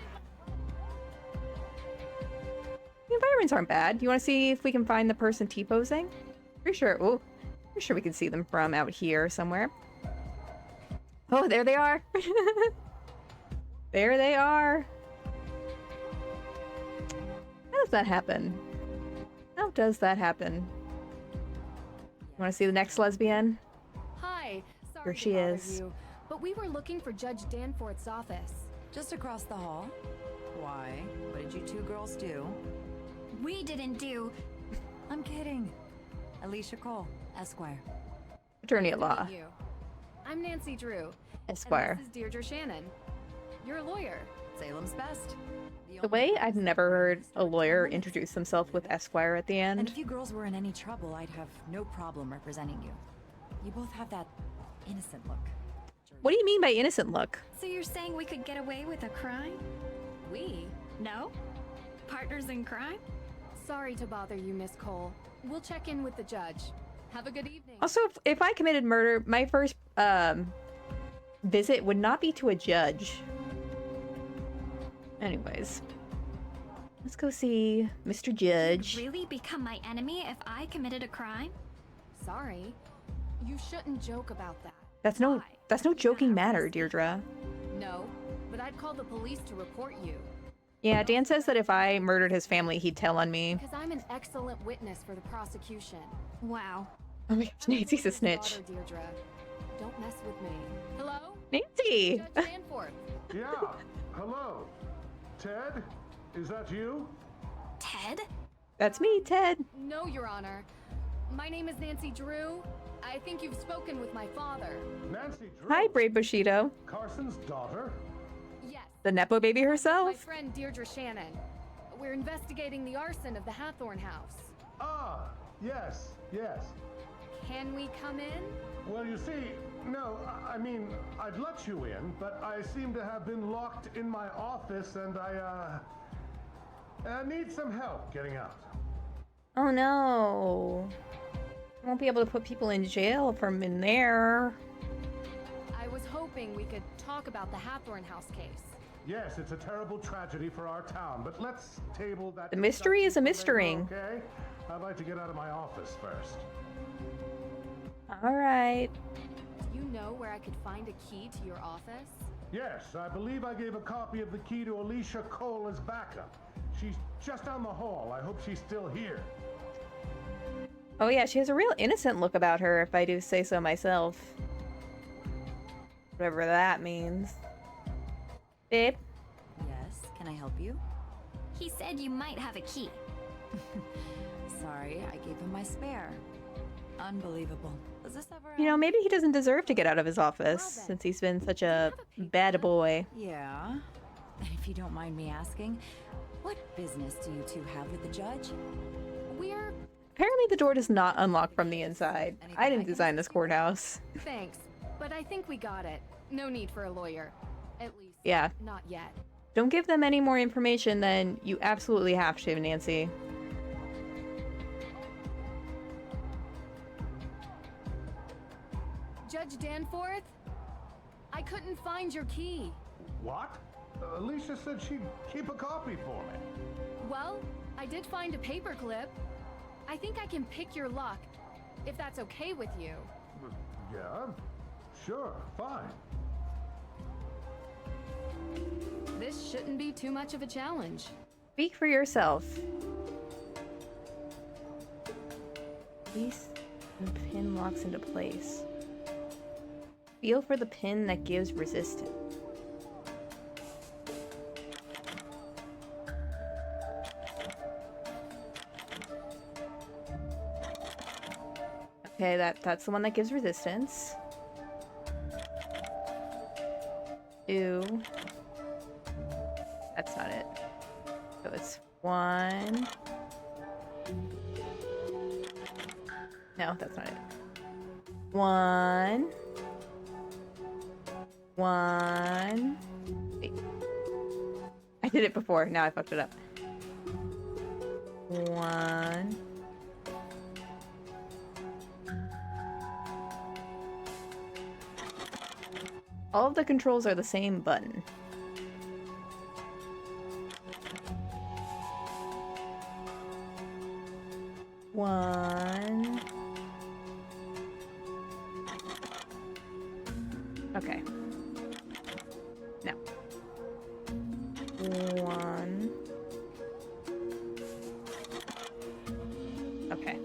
The environments aren't bad. You want to see if we can find the person T-posing? Pretty sure. Oh, pretty sure we can see them from out here somewhere. Oh, there they are. There they are. How does that happen? How does that happen? You want to see the next lesbian? Hi. Sorry Here to she bother is. you, but we were looking for Judge Danforth's office. Just across the hall. Why? What did you two girls do? We didn't do. I'm kidding. Alicia Cole, Esquire. Attorney at law. You. I'm Nancy Drew. Esquire. And this is Deirdre Shannon. You're a lawyer. Salem's best. The way I've never heard a lawyer introduce himself with Esquire at the And end. if you girls were in any trouble, I'd have no problem representing you. You both have that innocent look. What do you mean by innocent look? So you're saying we could get away with a crime? We? No? Partners in crime? Sorry to bother you, Miss Cole. We'll check in with the judge. Have a good evening. Also, if I committed murder, my first visit would not be to a judge. Anyways, let's go see Mr. Judge. Really become my enemy if I committed a crime? Sorry. You shouldn't joke about that. That's no Why? joking matter, Deirdre. No, but I'd call the police to report you. Yeah, Dan says that if I murdered his family, he'd tell on me. Because I'm an excellent witness for the prosecution. Wow. Oh my gosh, Nancy's a Your snitch. daughter, Deirdre. Don't mess with me. Hello? Nancy! Judge Danforth. Yeah, hello. Ted? Is that you? Ted? That's me, Ted. No, Your Honor. My name is Nancy Drew. I think you've spoken with my father. Nancy Drew? Hi, Brave Bushido. Carson's daughter? Yes. The Nepo baby My herself. friend Deirdre Shannon. We're investigating the arson of the Hathorn house. Ah, yes, yes. Can we come in? Well, you see, no, I mean, I'd let you in, but I seem to have been locked in my office and I need some help getting out. Oh no. I won't be able to put people in jail from in there. I was hoping we could talk about the Hathorn House case. Yes, it's a terrible tragedy for our town, but let's table that. The mystery is a mystery. Okay? I'd like to get out of my office first. All right. Do you know where I could find a key to your office? Yes, I believe I gave a copy of the key to Alicia Cole as backup. She's just down the hall. I hope she's still here. Oh yeah, she has a real innocent look about her, if I do say so myself. Whatever that means. Babe? Yes, can I help you? He said you might have a key. Sorry, I gave him my spare. Unbelievable. Was this ever... You know, maybe he doesn't deserve to get out of his office, since he's been such a bad boy. Yeah. And if you don't mind me asking, what business do you two have with the judge? We're... Apparently the door does not unlock from the inside. I didn't design this courthouse. Thanks, but I think we got it. No need for a lawyer. At least, Yeah. not yet. Don't give them any more information than you absolutely have to, Nancy. Judge Danforth? I couldn't find your key. What? Alicia said she'd keep a copy for me. Well, I did find a paperclip. I think I can pick your lock, if that's okay with you. Yeah, sure, fine. This shouldn't be too much of a challenge. Speak for yourself. Release the pin locks into place. Feel for the pin that gives resistance. Okay, that's the one that gives resistance. 2. That's not it. So it's 1. No, that's not it. 1. 1. Wait. I did it before. Now I fucked it up. 1. All of the controls are the same button. One. Okay. Now. 1. Okay.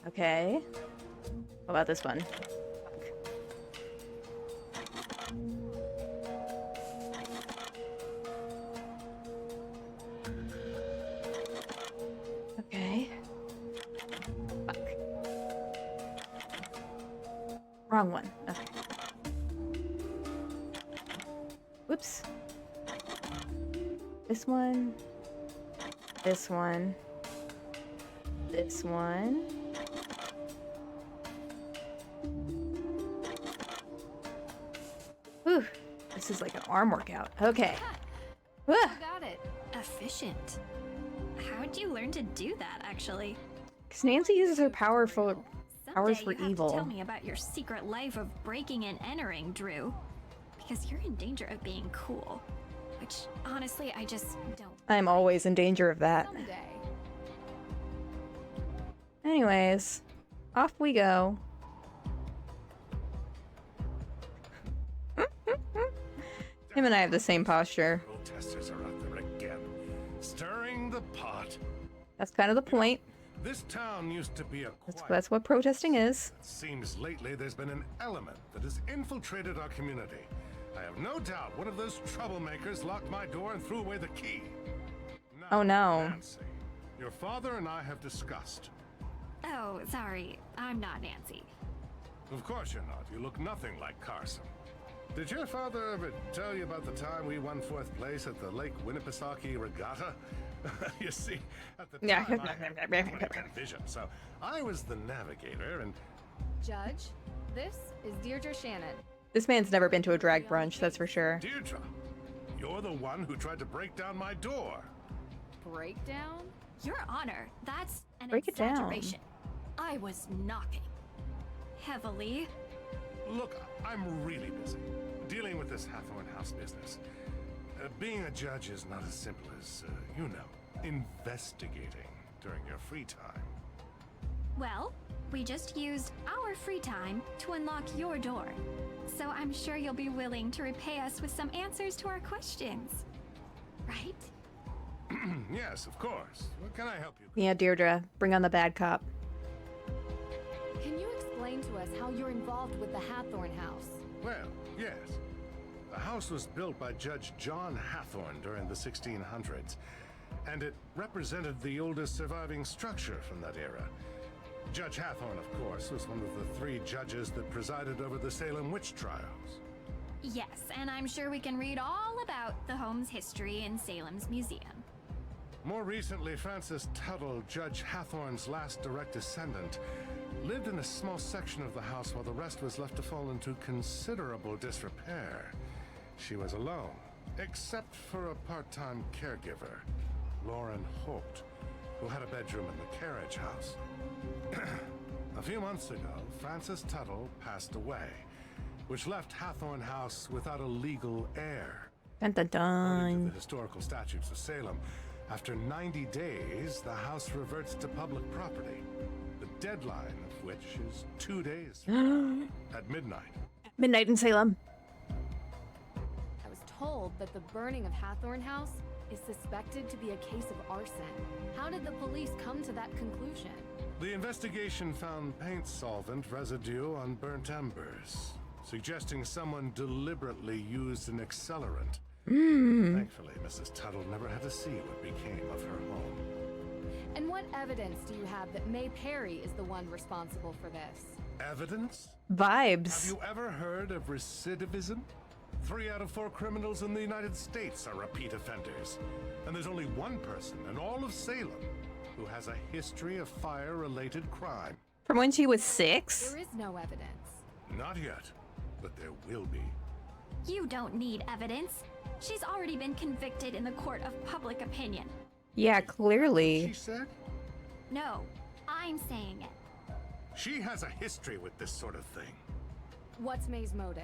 Okay. What about this one? Okay. Fuck. Wrong one. Okay. Whoops. This one. This one. This one. Whew. This is like an arm workout. Okay. You got it. Efficient. How'd you learn to do that, actually? Because Nancy uses her powers for Someday evil. you have to tell me about your secret life of breaking and entering, Drew. Because you're in danger of being cool. Which, honestly, I just don't. I'm always in danger of that. Someday. Anyways, off we go. Him and I have the same posture. Protesters are out there again, stirring the pot. That's kind of the point. This town used to be a quiet. That's what protesting is. It seems lately there's been an element that has infiltrated our community. I have no doubt one of those troublemakers locked my door and threw away the key. Now, Oh no. Nancy, your father and I have discussed. Oh, sorry. I'm not Nancy. Of course you're not. You look nothing like Carson. Did your father ever tell you about the time we won 4th place at the Lake Winnipesaukee Regatta? You see, at the Yeah. time, I had vision, so I was the navigator, and Judge, this is Deirdre Shannon. This man's never been to a drag brunch, that's for sure. Deirdre, you're the one who tried to break down my door. Breakdown? Your Honor, that's an Break it down. exaggeration. I was knocking. Heavily. Look, I'm really busy dealing with this Hathorn House business. Being a judge is not as simple as, investigating during your free time. Well, we just used our free time to unlock your door. So I'm sure you'll be willing to repay us with some answers to our questions. Right? Yes, of course. What can I help you? Yeah, Deirdre, bring on the bad cop. Can you explain to us how you're involved with the Hathorn House? Well, yes. The house was built by Judge John Hathorn during the 1600s, and it represented the oldest surviving structure from that era. Judge Hathorn, of course, was one of the 3 judges that presided over the Salem witch trials. Yes, and I'm sure we can read all about the home's history in Salem's museum. More recently, Frances Tuttle, Judge Hathorn's last direct descendant, lived in a small section of the house while the rest was left to fall into considerable disrepair. She was alone, except for a part-time caregiver, Lauren Holt, who had a bedroom in the carriage house. A few months ago, Frances Tuttle passed away, which left Hathorn House without a legal heir. Dun dun According to dun. the historical statutes of Salem, after 90 days, the house reverts to public property, the deadline of which is 2 days from now, at midnight. Midnight in Salem. I was told that the burning of Hathorn House is suspected to be a case of arson. How did the police come to that conclusion? The investigation found paint solvent residue on burnt embers, suggesting someone deliberately used an accelerant. Thankfully, Mrs. Tuttle never had to see what became of her home. And what evidence do you have that May Perry is the one responsible for this? Evidence? Have Vibes. you ever heard of recidivism? 3 out of 4 criminals in the United States are repeat offenders. And there's only one person in all of Salem who has a history of fire-related crime. From when she was 6? There is no evidence. Not yet, but there will be. You don't need evidence. She's already been convicted in the court of public opinion. Yeah, She clearly. said No, I'm saying it. she has a history with this sort of thing. What's May's motive?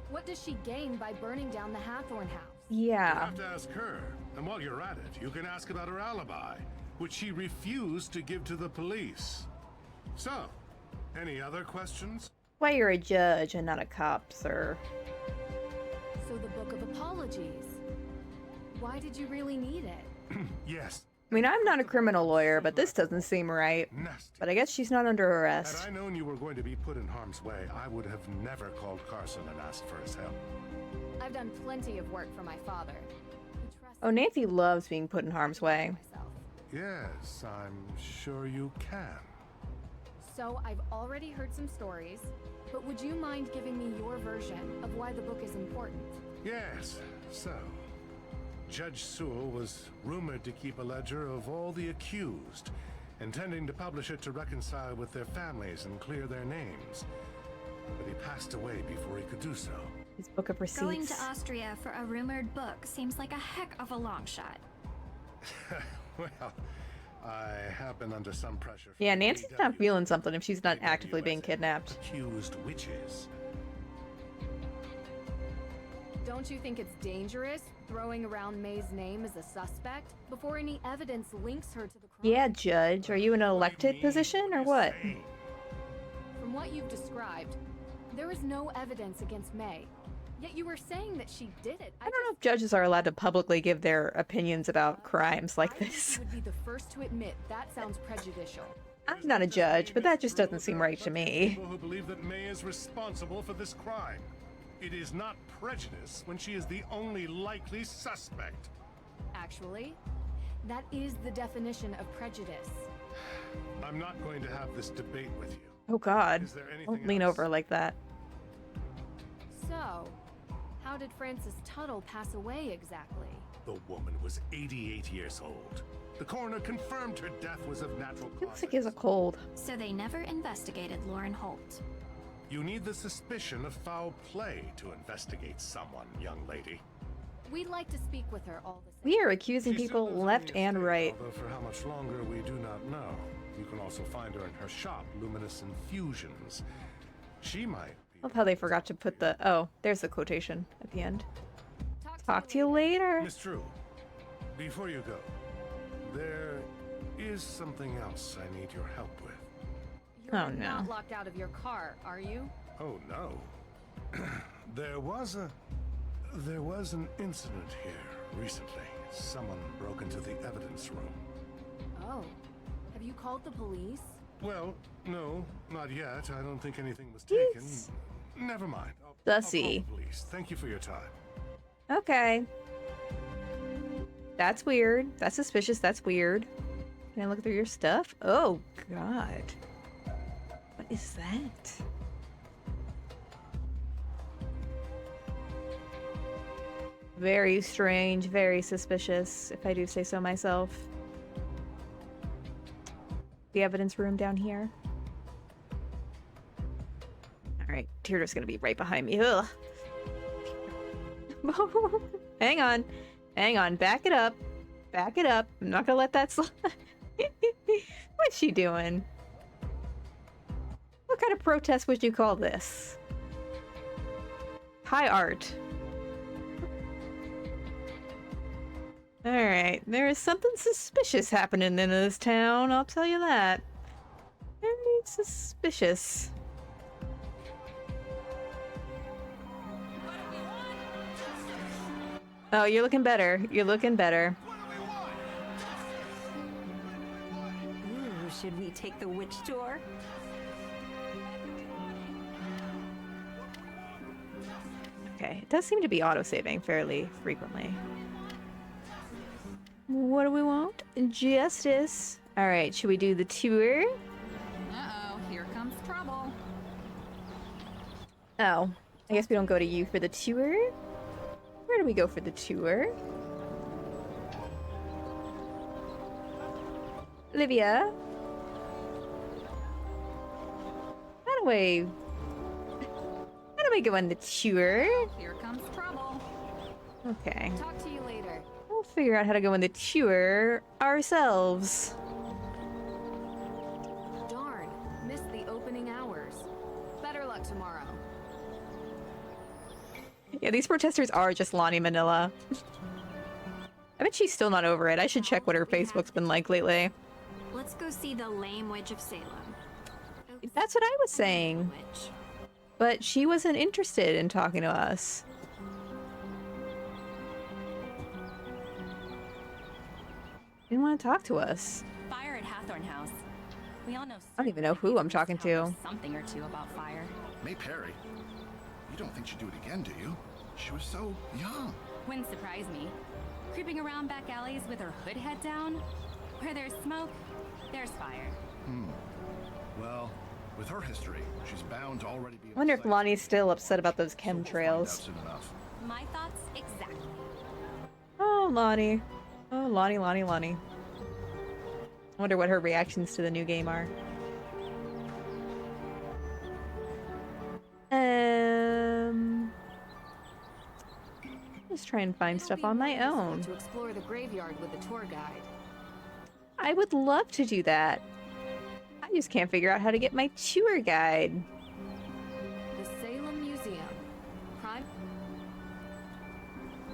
What does she gain by burning down the Hathorn House? You Yeah. have to ask her. And while you're at it, you can ask about her alibi, which she refused to give to the police. So, any other questions? Why you're a judge and not a cop, sir? So the Book of Apologies. Why did you really need it? Yes, I mean, I'm not a criminal lawyer, but this doesn't seem right. nasty. But I guess she's not under Had arrest. I known you were going to be put in harm's way, I would have never called Carson and asked for his help. I've done plenty of work for my father. He trusts Oh, Nancy loves being put in harm's way. myself. Yes, I'm sure you can. So I've already heard some stories, but would you mind giving me your version of why the book is important? Yes, so. Judge Sewell was rumored to keep a ledger of all the accused, intending to publish it to reconcile with their families and clear their names. But he passed away before he could do so. His book of Going to receipts. Austria for a rumored book seems like a heck of a long shot. Well, I have been under some pressure. from Yeah, the Nancy's DW, not feeling something if she's not DW actively being as in kidnapped. Accused witches. Don't you think it's dangerous throwing around May's name as a suspect before any evidence links her to the crime? Yeah, Judge. Are you in an elected position or what? From what you've described, there is no evidence against May. Yet you were saying that she did it. I don't know if judges are allowed to publicly give their opinions about crimes like I think this. you would be the first to admit that sounds prejudicial. I'm not a judge, but that just doesn't seem right to me. People who believe that May is responsible for this crime. It is not prejudice when she is the only likely suspect. Actually, that is the definition of prejudice. I'm not going to have this debate with you. Oh God. Is there anything Don't lean else? over like that. So, how did Frances Tuttle pass away exactly? The woman was 88 years old. The coroner confirmed her death was of natural causes. Looks like he has a cold. So they never investigated Lauren Holt. You need the suspicion of foul play to investigate someone, young lady. We'd like to speak with her all the same. We are accusing She people still lives on left the and estate, right. Although for how much longer, we do not know. You can also find her in her shop, Luminous Infusions. She might be... Love how they forgot to put the... Oh, there's the quotation at the end. Talk to you later. Miss Drew, before you go, there is something else I need your help with. You're Oh, no. not locked out of your car, are you? Oh, no. There was an incident here recently. Someone broke into the evidence room. Oh. Have you called the police? Well, no, not yet. I don't think anything was taken. Jeez. Never mind. I'll call Sussy. the police. Thank you for your time. Okay. That's weird. That's suspicious. That's weird. Can I look through your stuff? Oh, God. What is that? Very strange, very suspicious, if I do say so myself. The evidence room down here. Alright, Teardrop's gonna be right behind me. Ugh. Hang on. Hang on. Back it up. Back it up. I'm not gonna let that slide. What's she doing? What kind of protest would you call this? High art. Alright, there is something suspicious happening in this town, I'll tell you that. Very suspicious. Oh, you're looking better. You're looking better. Ooh, should we take the witch tour? Okay, it does seem to be auto-saving fairly frequently. What do we want? Justice. Alright, should we do the tour? Uh-oh, here comes trouble. Oh, I guess we don't go to you for the tour? Where do we go for the tour? Olivia? How do we go on the tour? Here comes trouble. Okay. Talk to you later. We'll figure out how to go on the tour ourselves. Darn, missed the opening hours. Better luck tomorrow. Yeah, these protesters are just Lonnie Manila. I bet she's still not over it. I should check what her Facebook's been like lately. Let's go see the lame witch of Salem. Oops. That's what I was saying. Witch. But she wasn't interested in talking to us. Didn't want to talk to us. Fire at Hathorn House. We all know. I don't even know who I'm talking to. Something or two about fire. May Perry. You don't think she'd do it again, do you? She was so young. Wouldn't surprise me. Creeping around back alleys with her hood head down. Where there's smoke, there's fire. Well, with her history, she's bound to already be. I wonder if Lonnie's still upset about those chemtrails. Soon enough. My thoughts exactly. Oh, Lonnie. Oh, Lonnie. I wonder what her reactions to the new game are. Just try and find stuff on my own. To explore the graveyard with a tour guide. I would love to do that. I just can't figure out how to get my tour guide. The Salem Museum. Prime.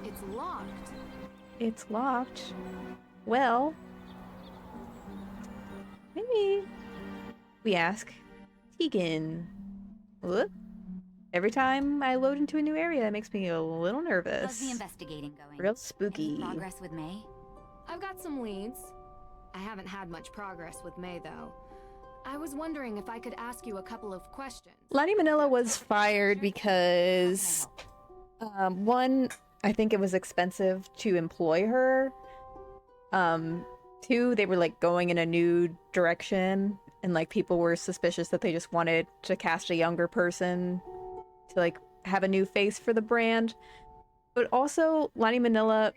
It's locked. It's locked. Well, maybe we ask Tegan. Whoop. Every time I load into a new area, it makes me a little How's nervous. the investigating going? Real Any spooky. progress with May? I've got some leads. I haven't had much progress with May, though. I was wondering if I could ask you a couple of questions. Lonnie Manila was fired because, one, I think it was expensive to employ her. Two, they were like going in a new direction, and like people were suspicious that they just wanted to cast a younger person to like have a new face for the brand. But also, Lonnie Manila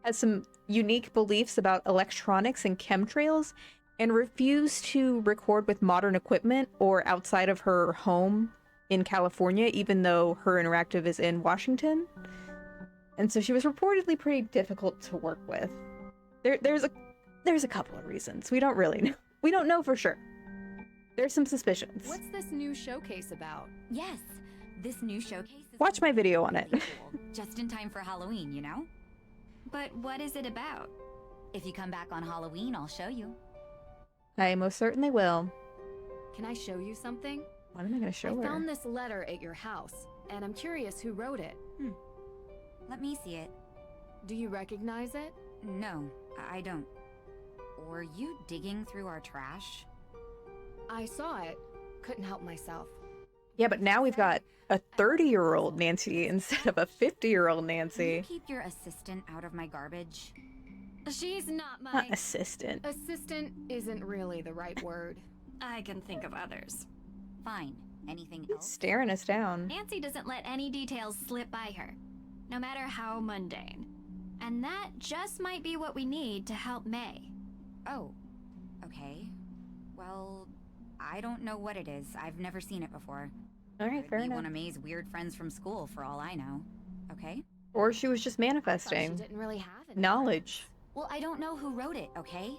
has some unique beliefs about electronics and chemtrails, and refused to record with modern equipment or outside of her home in California, even though her interactive is in Washington. And so she was reportedly pretty difficult to work with. There's a couple of reasons. We don't really know. We don't know for sure. There's some suspicions. What's this new showcase about? Yes, this new showcase is Watch my video on it. cool. Just in time for Halloween, you know? But what is it about? If you come back on Halloween, I'll show you. I most certainly will. Can I show you something? What am I going to show I her? found this letter at your house, and I'm curious who wrote it. Let me see it. Do you recognize it? No, I don't. Were you digging through our trash? I saw it. Couldn't help myself. Yeah, but now we've got a 30-year-old Nancy instead of a 50-year-old Will you Nancy. keep your assistant out of my garbage? She's not my... Not assistant. Assistant isn't really the right word. I can think of others. Fine. Anything He's else? staring us down. Nancy doesn't let any details slip by her, no matter how mundane. And that just might be what we need to help May. Oh, okay. Well, I don't know what it is. I've never seen it before. All right, Could fair be enough. one of May's weird friends from school, for all I know. Okay? Or she was just Thought she manifesting didn't really have it. knowledge. Well, I don't know who wrote it, okay?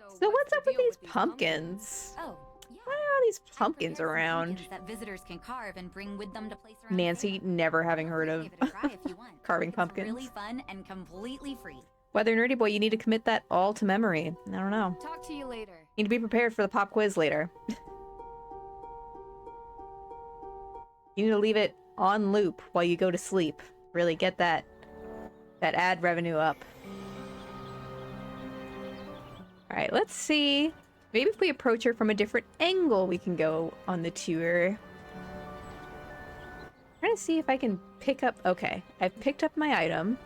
So what's the up with deal these pumpkins? Oh, yeah. Why are all these I pumpkins prepared some around? pumpkins that visitors can carve and bring with them to place around Nancy, town. never having heard of Give it a try if you want. carving It's pumpkins. really fun and completely free. Whether nerdy boy, you need to commit that all to memory. I don't know. Talk to you later. Need to be prepared for the pop quiz later. You need to leave it on loop while you go to sleep. Really get that ad revenue up. All right, let's see. Maybe if we approach her from a different angle, we can go on the tour. Trying to see if I can pick up. Okay, I've picked up my item.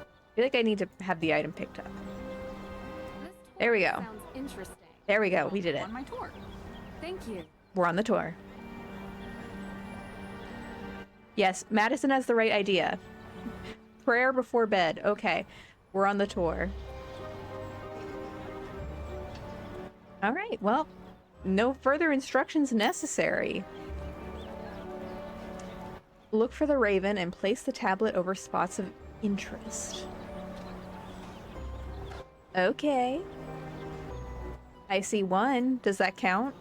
I feel like I need to have the item picked up. This There we tour go. Sounds interesting. There we go. We did it. On my tour. Thank you. We're on the tour. Yes, Madison has the right idea. Prayer before bed. Okay, we're on the tour. All right, well, no further instructions necessary. Look for the raven and place the tablet over spots of interest. Okay. I see one. Does that count?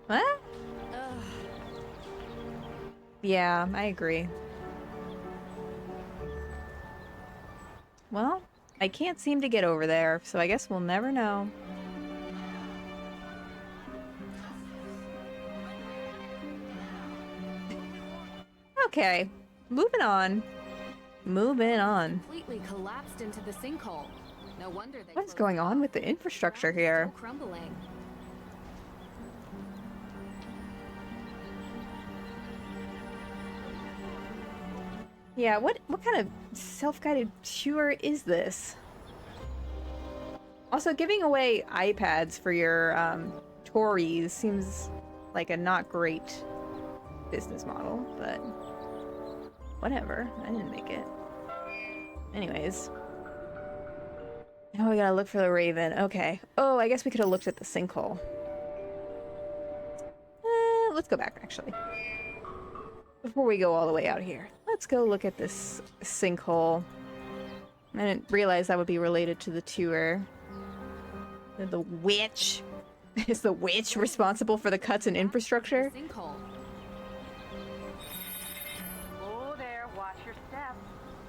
What? Yeah, I agree. Well, I can't seem to get over there, so I guess we'll never know. Okay, moving on. Moving on. Completely collapsed into the sinkhole. No wonder they What's closed going it on off. with the infrastructure Ground's here? still crumbling. Yeah, what kind of self-guided tour is this? Also, giving away iPads for your Tories seems like a not great business model, but whatever. I didn't make it. Anyways. Now we gotta look for the raven. Okay. Oh, I guess we could have looked at the sinkhole. Let's go back, actually. Before we go all the way out here. Let's go look at this sinkhole. I didn't realize that would be related to the tour. The witch. Is the witch responsible for the cuts in infrastructure? Sinkhole. Oh there, watch your step.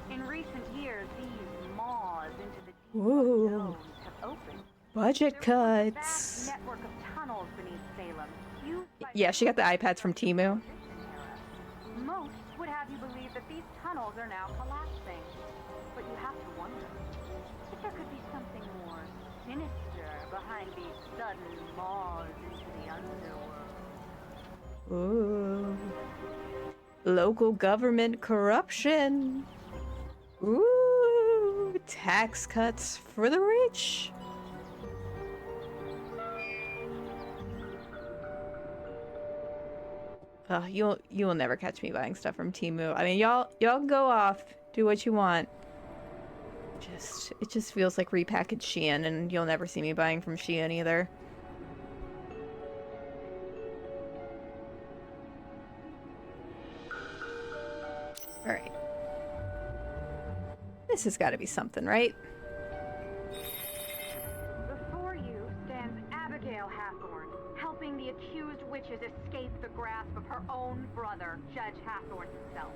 In recent years, these maws into the deep Ooh. zones have opened. Budget There was a cuts. vast network of tunnels beneath Salem, used by Yeah, she got the iPads from Temu. Most would have you believe that these tunnels are now collapsing. But you have to wonder if there could be something more sinister behind these sudden maws into the underworld. Ooh. Local government corruption. Ooh. Tax cuts for the rich. You will never catch me buying stuff from Temu. I mean, y'all go off, do what you want. It just feels like repackaged Shein, and you'll never see me buying from Shein either. All right. This has got to be something, right? Before you stands Abigail Hathorn, helping the accused witches escape the grasp of her own brother, Judge Hathorn himself.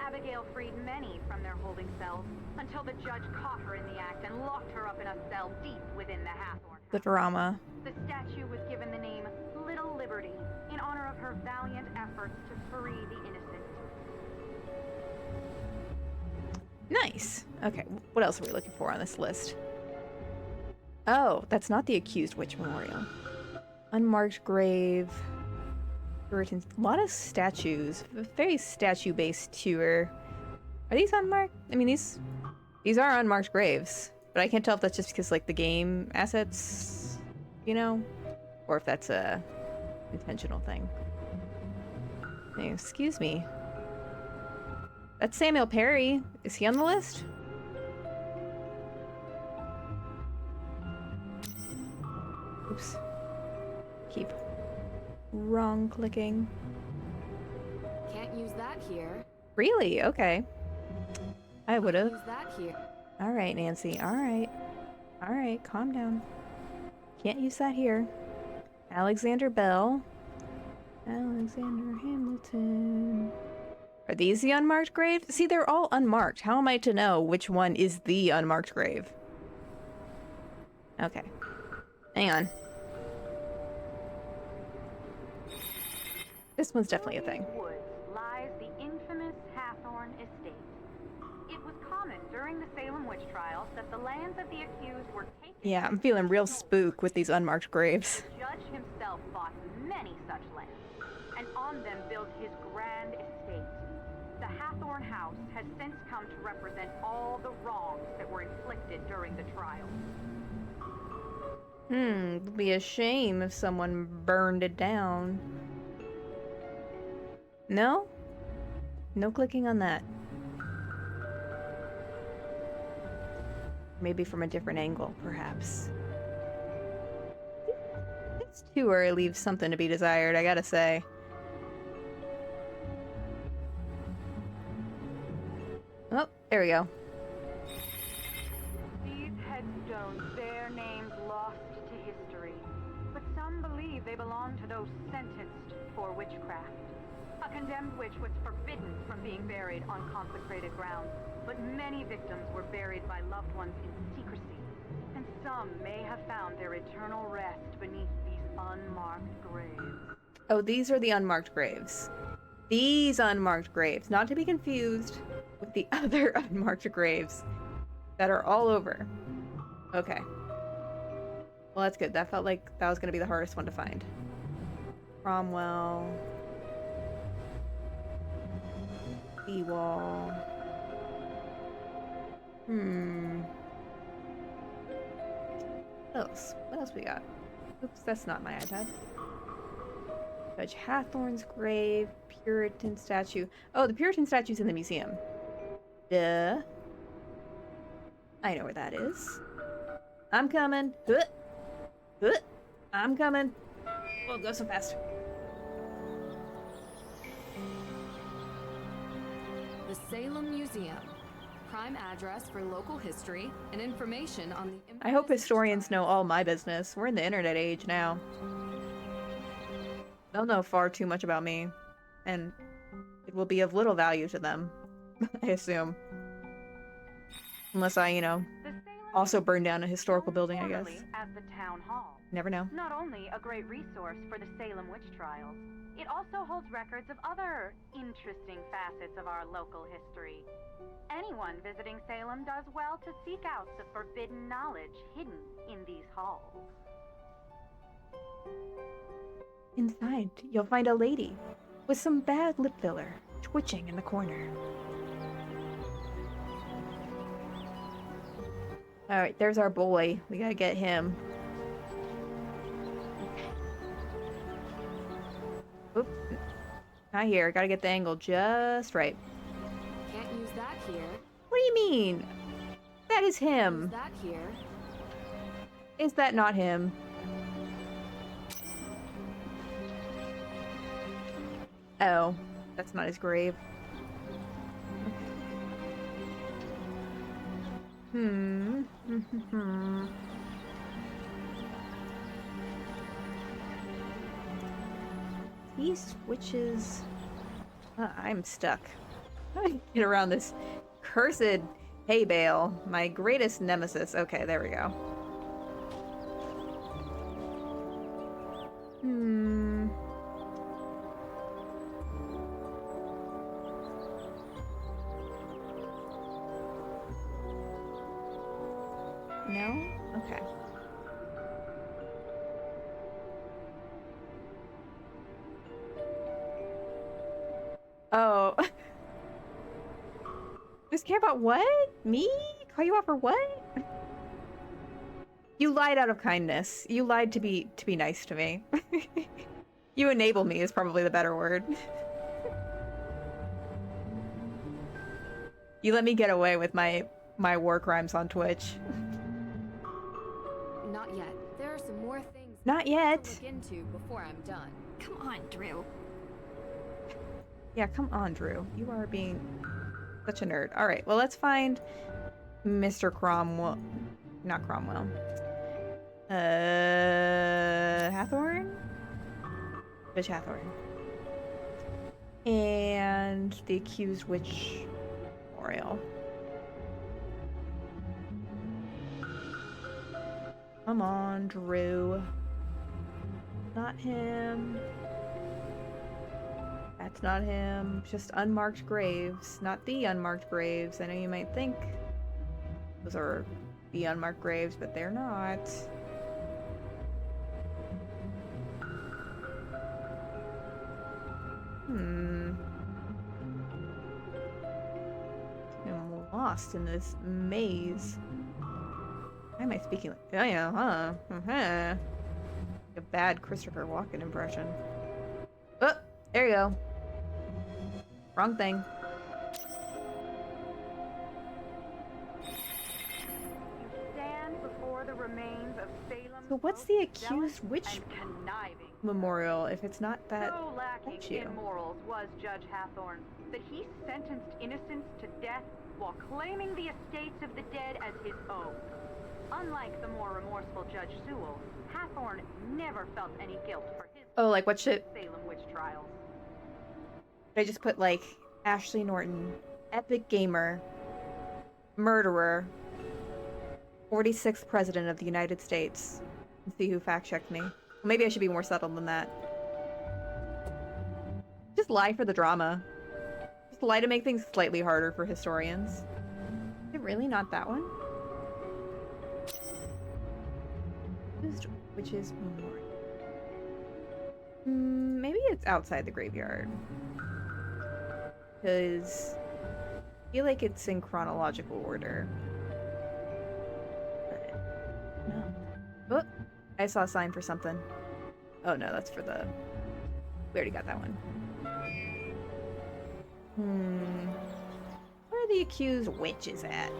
Abigail freed many from their holding cells until the judge caught her in the act and locked her up in a cell deep within the Hathorn house. The drama. The statue was given the name Little Liberty in honor of her valiant efforts to free the innocent. Nice. Okay, what else are we looking for on this list? Oh, that's not the accused witch memorial. Unmarked grave. A lot of statues. A very statue-based tour. Are these unmarked? I mean, these are unmarked graves, but I can't tell if that's just because, like, the game assets, you know, or if that's a intentional thing. Hey, excuse me. That's Samuel Perry. Is he on the list? Oops. Keep wrong clicking. Can't use that here. Really? Okay. I would have. Use that here. All right, Nancy. All right. All right, calm down. Can't use that here. Alexander Bell. Alexander Hamilton. Are these the unmarked graves? See, they're all unmarked. How am I to know which one is the unmarked grave? Okay. Hang on. This one's definitely a thing. Woods lies the infamous Hathorn estate. It was common during the Salem witch trials that the lands of the accused were taken. Yeah, I'm feeling real spook with these unmarked graves. The judge himself bought many such lands, and on them built his grand estate. The Hathorn house has since come to represent all the wrongs that were inflicted during the trial. It'd be a shame if someone burned it down. No? No clicking on that. Maybe from a different angle, perhaps. This tour leaves something to be desired, I gotta say. Oh, there we go. These headstones bear names lost to history, but some believe they belong to those sentenced for witchcraft. A condemned witch was forbidden from being buried on consecrated ground, but many victims were buried by loved ones in secrecy, and some may have found their eternal rest beneath these unmarked graves. Oh, these are the unmarked graves. These unmarked graves, not to be confused with the other unmarked graves that are all over. Okay. Well, that's good. That felt like that was going to be the hardest one to find. Cromwell. Seawall. What else? What else we got? Oops, that's not my iPad. Judge Hathorn's grave, Puritan statue. Oh, the Puritan statue's in the museum. Duh. I know where that is. I'm coming. I'm coming. Whoa, go so fast. The Salem Museum. Prime address for local history and information on the... I hope historians know all my business. We're in the internet age now. They'll know far too much about me, and it will be of little value to them, I assume. Unless I, you know, also burn down a historical building, I guess. As the town hall. Never know. Not only a great resource for the Salem witch trials, it also holds records of other interesting facets of our local history. Anyone visiting Salem does well to seek out the forbidden knowledge hidden in these halls. Inside, you'll find a lady with some bad lip filler twitching in the corner. Alright, there's our boy. We gotta get him. Oop. Not here. Gotta get the angle just right. Can't use that here. What do you mean? That is him. Use that here. Is that not him? Oh, that's not his grave. He switches. I'm stuck. How do I get around this cursed hay bale? My greatest nemesis. Okay, there we go. No? Okay. Oh. Just care about what? Me? Call you out for what? You lied out of kindness. You lied to be nice to me. You enable me is probably the better word. You let me get away with my war crimes on Twitch. Not yet. There are some more things Not yet. to look into before I'm done. Come on, Drew. Yeah, come on, Drew. You are being such a nerd. All right, well, let's find Mr. Cromwell. Not Cromwell. Hathorn? Judge Hathorn. And the accused witch memorial. Come on, Drew. Not him. That's not him. Just unmarked graves. Not the unmarked graves. I know you might think those are the unmarked graves, but they're not. I'm lost in this maze. Why am I speaking like... Oh yeah, huh? A bad Christopher Walken impression. Oh, there you go. Wrong thing. You stand before the remains of Salem. So what's the accused witch conniving memorial if it's not that so lacking statue? in morals was Judge Hathorn that he sentenced innocents to death while claiming the estates of the dead as his own. Unlike the more remorseful Judge Sewell, Hathorn never felt any guilt for his like what shit? Salem witch trials. I just put like Ashley Norton, epic gamer, murderer, 46th president of the United States, and see who fact checked me. Well, maybe I should be more subtle than that. Just lie for the drama. Just lie to make things slightly harder for historians. Is it really not that one? Which is memorial. Maybe it's outside the graveyard. Because I feel like it's in chronological order. But no. Oh, I saw a sign for something. Oh no, that's for the... We already got that one. Where are the accused witches at?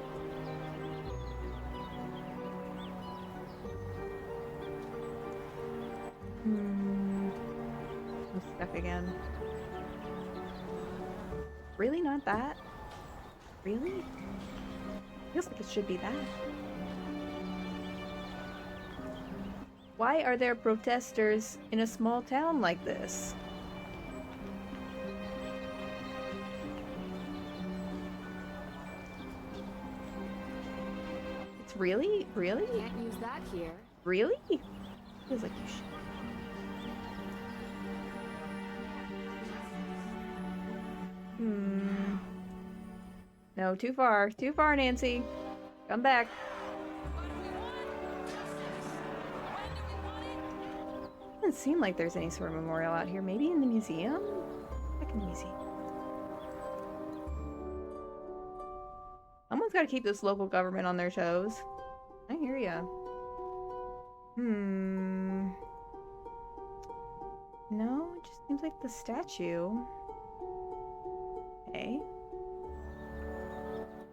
I'm stuck again. Really not that? Really? Feels like it should be that. Why are there protesters in a small town like this? It's really? Really? Can't use that here. Really? Feels like you should. No, too far. Too far, Nancy. Come back. Doesn't seem like there's any sort of memorial out here. Maybe in the museum? Back in the museum. Someone's got to keep this local government on their toes. I hear ya. No, it just seems like the statue. Okay.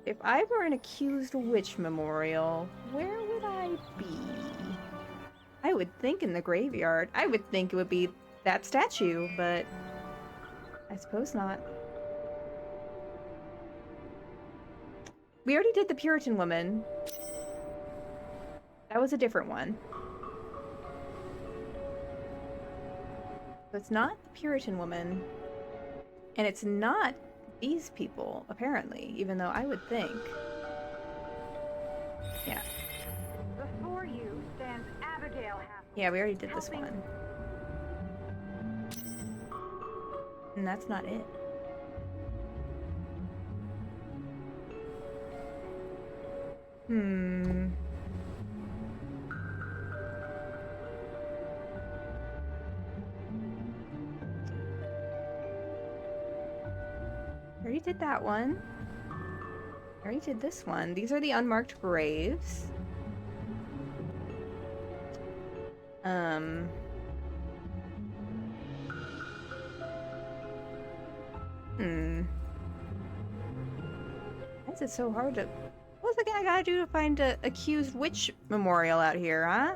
If I were an accused witch memorial, where would I be? I would think in the graveyard. I would think it would be that statue, but I suppose not. We already did the Puritan woman. That was a different one. So it's not the Puritan woman. And it's not these people, apparently, even though I would think. Yeah. Before you stands Abigail Hathorn. Yeah, we already did this one. And that's not it. Already did that one. Already did this one. These are the unmarked graves. Why is it so hard to... What's the guy gotta do to find a accused witch memorial out here, huh?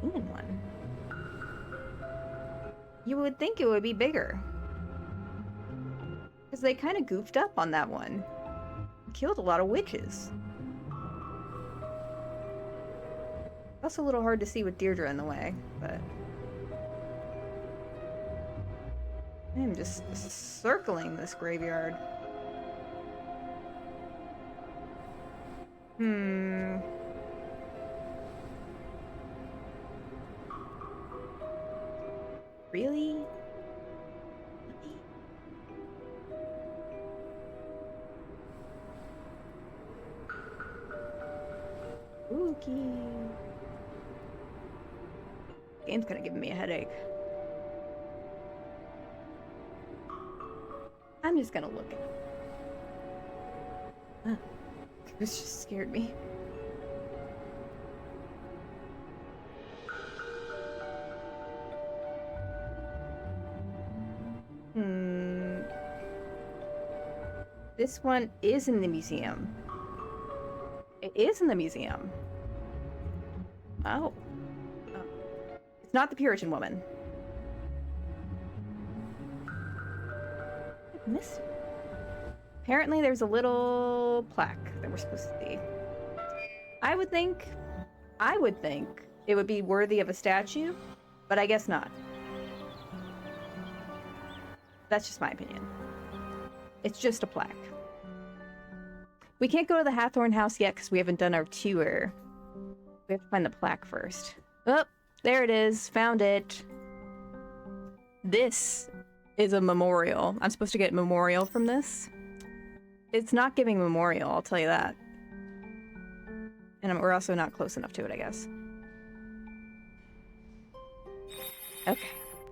One. You would think it would be bigger. Because they kind of goofed up on that one. Killed a lot of witches. Also a little hard to see with Deirdre in the way, but... I'm just circling this graveyard. Really? Spooky. Game's kind of giving me a headache. I'm just gonna look at it. This just scared me. This one is in the museum. It is in the museum. Oh. It's not the Puritan woman. I missed it. Apparently there's a little plaque that we're supposed to see. I would think it would be worthy of a statue, but I guess not. That's just my opinion. It's just a plaque. We can't go to the Hathorn house yet because we haven't done our tour. We have to find the plaque first. Oh, there it is. Found it. This is a memorial. I'm supposed to get memorial from this. It's not giving memorial, I'll tell you that. And we're also not close enough to it, I guess. Okay.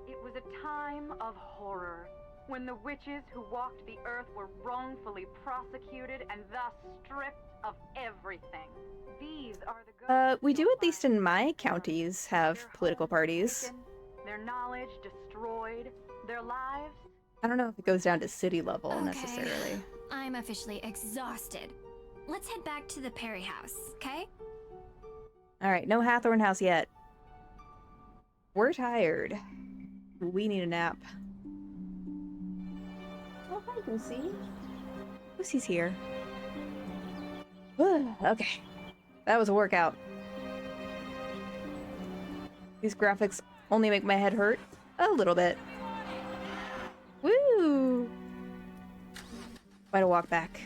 It was a time of horror, when the witches who walked the earth were wrongfully prosecuted and thus stripped of everything. These are the ghosts we do, at least in my counties, have political parties. taken, their knowledge destroyed, their lives... I don't know if it goes down to city level Okay. necessarily. I'm officially exhausted. Let's head back to the Perry house, okay? Alright, no Hathorn house yet. We're tired. We need a nap. Oh, hi, Lucy. Lucy's here. Okay. That was a workout. These graphics only make my head hurt a little bit. Woo! Quite a walk back.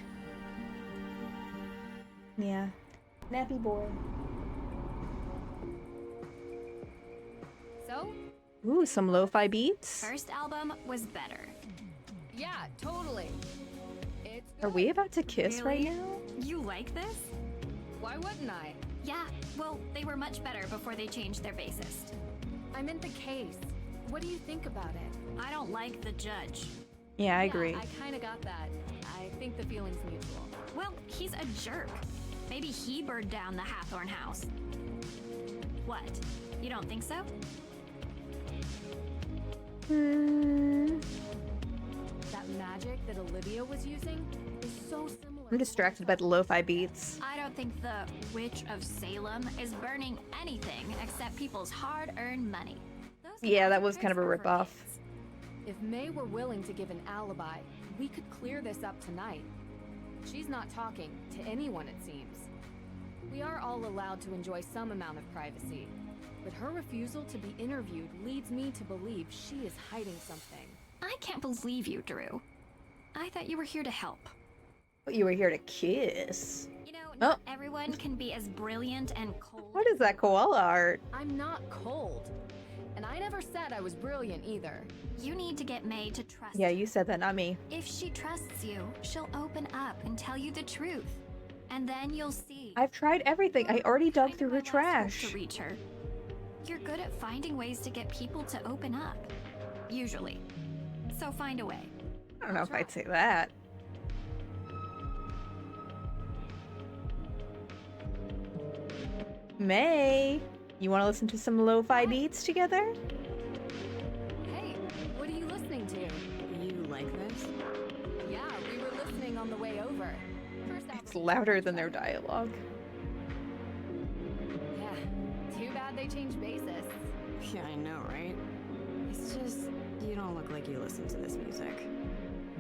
Yeah. Nappy boy. So? Ooh, some lo-fi beats. First album was better. Yeah, totally. It's Are we about to kiss right Really? now? You like this? Why wouldn't I? Yeah, well, they were much better before they changed their bassist. I meant the case. What do you think about it? I don't like the judge. Yeah, I agree. I kinda got that. I think the feeling's mutual. Well, he's a jerk. Maybe he burned down the Hathorn house. What? You don't think so? That magic that Olivia was using is so similar. I'm distracted by the lo-fi beats. I don't think the Witch of Salem is burning anything except people's hard-earned money. Yeah, that was kind of a ripoff. If May were willing to give an alibi, we could clear this up tonight. She's not talking to anyone, it seems. We are all allowed to enjoy some amount of privacy, but her refusal to be interviewed leads me to believe she is hiding something. I can't believe you, Drew. I thought you were here to help. But you were here to kiss. You know, not everyone can be as brilliant and cold. What is that koala art? I'm not cold. And I never said I was brilliant either. You need to get May to trust Yeah, you said that, not me. If she trusts you, she'll open up and tell you the truth. And then you'll see. I've tried everything. I already dug through her trash. To reach her. You're good at finding ways to get people to open up. Usually. So find a way. I don't know if I'd say that. May, you want to listen to some lo-fi beats together? Hey, what are you listening to? You like this? Yeah, we were listening on the way over. It's louder than their dialogue. Yeah, too bad they changed basis. Yeah, I know, right? It's just, you don't look like you listen to this music.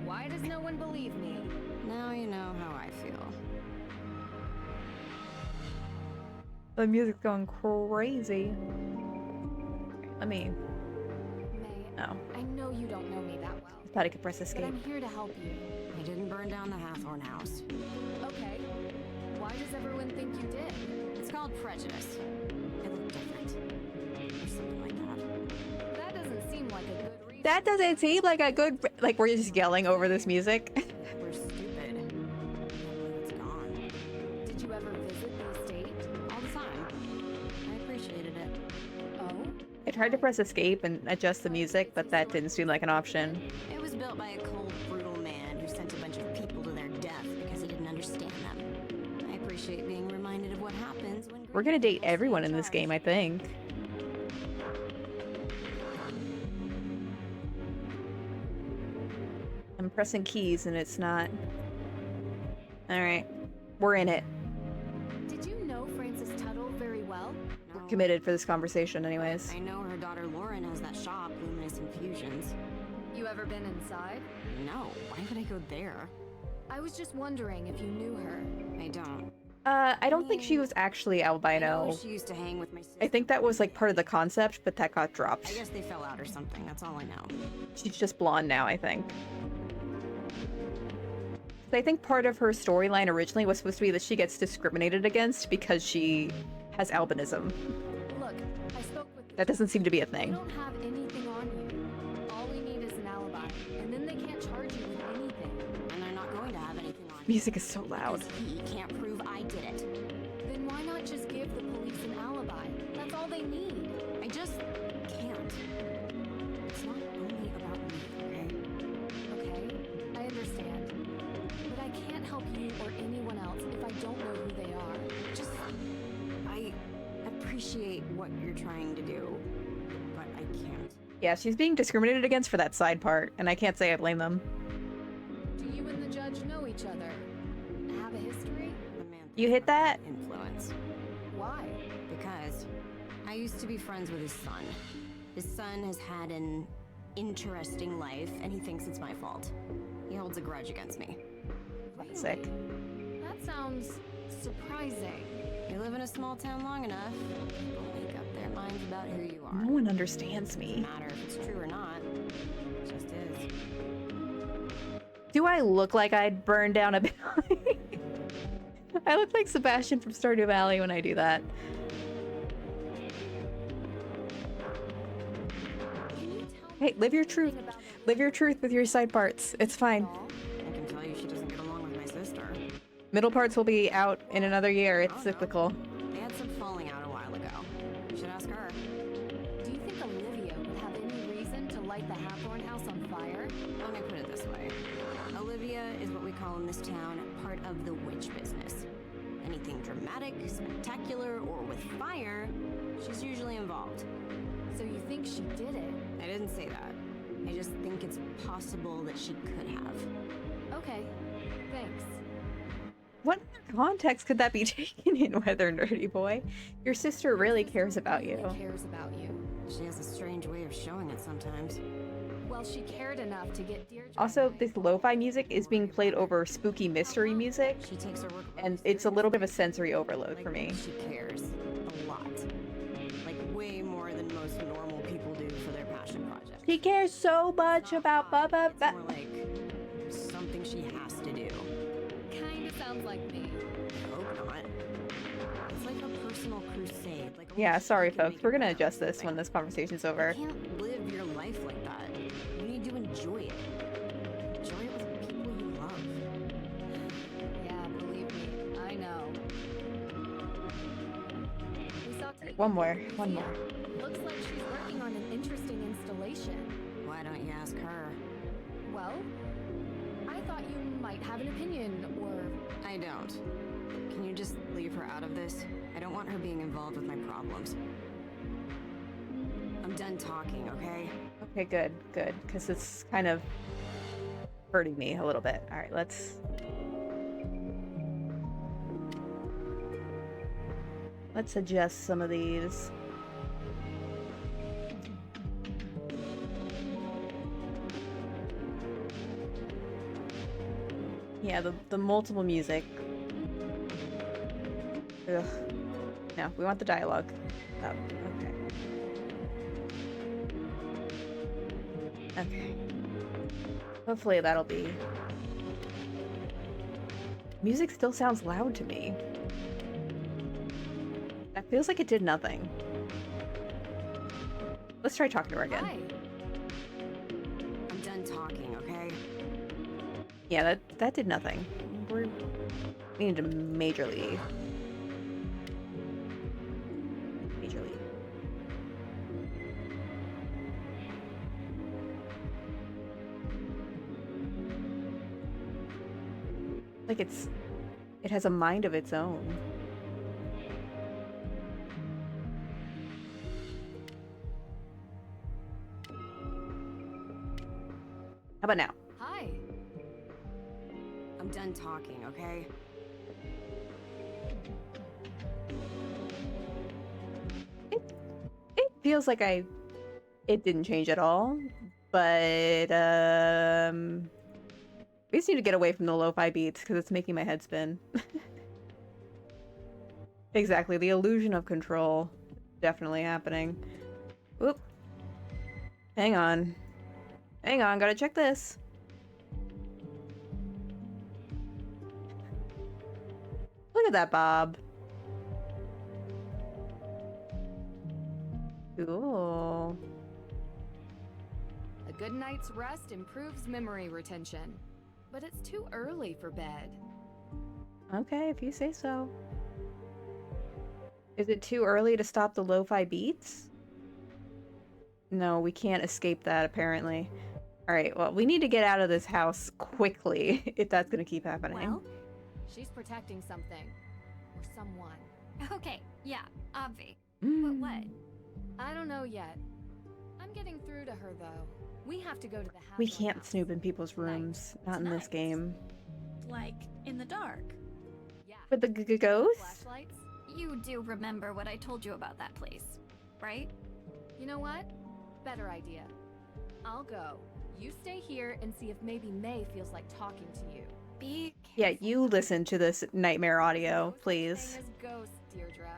Why does no one believe me? Now you know how I feel. The music's going crazy. Let me... May, Oh. I know you don't know me that well. I thought I could press But escape. I'm here to help you. I didn't burn down the Hathorn house. Okay. Why does everyone think you did? It's called prejudice. It looked different. Or something like that. That doesn't seem like a good reason. That doesn't seem like a good... Like, we're just yelling over this music. We're stupid. It's gone. Did you ever visit the estate? All the time. I appreciated it. Oh? I tried to press escape and adjust the music, but that didn't seem like an option. It was built by a cold, brutal man who sent a bunch of people to their death because he didn't understand them. I appreciate being reminded of what happens when... We're gonna date everyone in this game, I think. I'm pressing keys and it's not... Alright. We're in it. Did you know Frances Tuttle very well? We're committed for this conversation anyways. I know her daughter Lauren has that shop, Luminous Infusions. You ever been inside? No, why would I go there? I was just wondering if you knew her. I don't. I don't think she was actually albino. She used to hang with my sister. I think that was like part of the concept, but that got dropped. I guess they fell out or something, that's all I know. She's just blonde now, I think. I think part of her storyline originally was supposed to be that she gets discriminated against because she has albinism. Look, I spoke with... That doesn't seem to be a We thing. don't have anything on you. All we need is an alibi, and then they can't charge you with anything. And they're not going to have anything on Music is so loud. because he can't prove I did it. Then why not just give the police an alibi? That's all they need. I just can't. It's not only about me, okay? Okay, I understand. But I can't help you or anyone else if I don't know who they are. Just... I appreciate what you're trying to do, but I can't. Yeah, she's being discriminated against for that side part, and I can't say I blame them. Do you and the judge know each other? Have a history? The man You hit that? influence. Why? Because I used to be friends with his son. His son has had an interesting life, and he thinks it's my fault. He holds a grudge against me. Sick. That sounds surprising. You live in a small town long enough, people make up their minds about who you are. No one understands me. Doesn't matter if it's true or not. It just is. Do I look like I'd burn down a building? I look like Sebastian from Stardew Valley when I do that. Hey, live your truth. Live your truth with your side parts. It's fine. I can tell you she doesn't get along with my sister. Middle parts will be out in another year. It's cyclical. They had some falling out a while ago. You should ask her. Do you think Olivia would have any reason to light the Hathorn house on fire? Let me put it this way. Olivia is what we call in this town part of the witch business. Anything dramatic, spectacular, or with fire She's usually involved. So you think she did it? I didn't say that. I just think it's possible that she could have. Okay, thanks. What context could that be taken in, Weather Nerdy Boy? Your sister really cares about you. Cares about you. She has a strange way of showing it sometimes. Well, she cared enough to get Deirdre. Also, this lo-fi music is being played over spooky mystery music, She takes her work and it's a little bit of a sensory overload for me. She cares a lot. Like way more than most normal people do for their passion project. She cares so much about Bubba. It's more like something she has to do. Kinda sounds like me. I hope not. It's like a personal crusade. Like Yeah, sorry folks, we're gonna adjust this when this conversation's over. You can't live your life like that. You need to enjoy it. Enjoy it with people you love. Yeah, believe me, I know. We saw One more. Looks like she's working on an interesting installation. Why don't you ask her? Well, I thought you might have an opinion, or... I don't. Can you just leave her out of this? I don't want her being involved with my problems. I'm done talking, okay? Okay, good, because it's kind of hurting me a little bit. All right, let's adjust some of these. Yeah, the multiple music. Ugh. No, we want the dialogue. Oh, okay. Okay. Hopefully that'll be... Music still sounds loud to me. That feels like it did nothing. Let's try talking to her again. Hi. I'm done talking, okay? Yeah, that did nothing. We need to majorly... Like it has a mind of its own. How about now? Hi. I'm done talking, okay? It feels like it didn't change at all, but we just need to get away from the lo-fi beats because it's making my head spin. Exactly, the illusion of control definitely happening. Whoop. Hang on, gotta check this. Look at that, Bob. Cool. A good night's rest improves memory retention. But it's too early for bed. Okay, if you say so. Is it too early to stop the lo-fi beats? No, we can't escape that, apparently. Alright, well, we need to get out of this house quickly, if that's gonna keep happening. Well, she's protecting something. Or someone. Okay, yeah, obvi. But what? I don't know yet. I'm getting through to her, though. We have to go to the house. We can't snoop in people's rooms. Not in this game. Like, in the dark. Yeah. With the ghosts? Flashlights? You do remember what I told you about that place, right? You know what? Better idea. I'll go. You stay here and see if maybe May feels like talking to you. Be Yeah, you listen to this nightmare audio, please. Same as ghosts, Deirdre.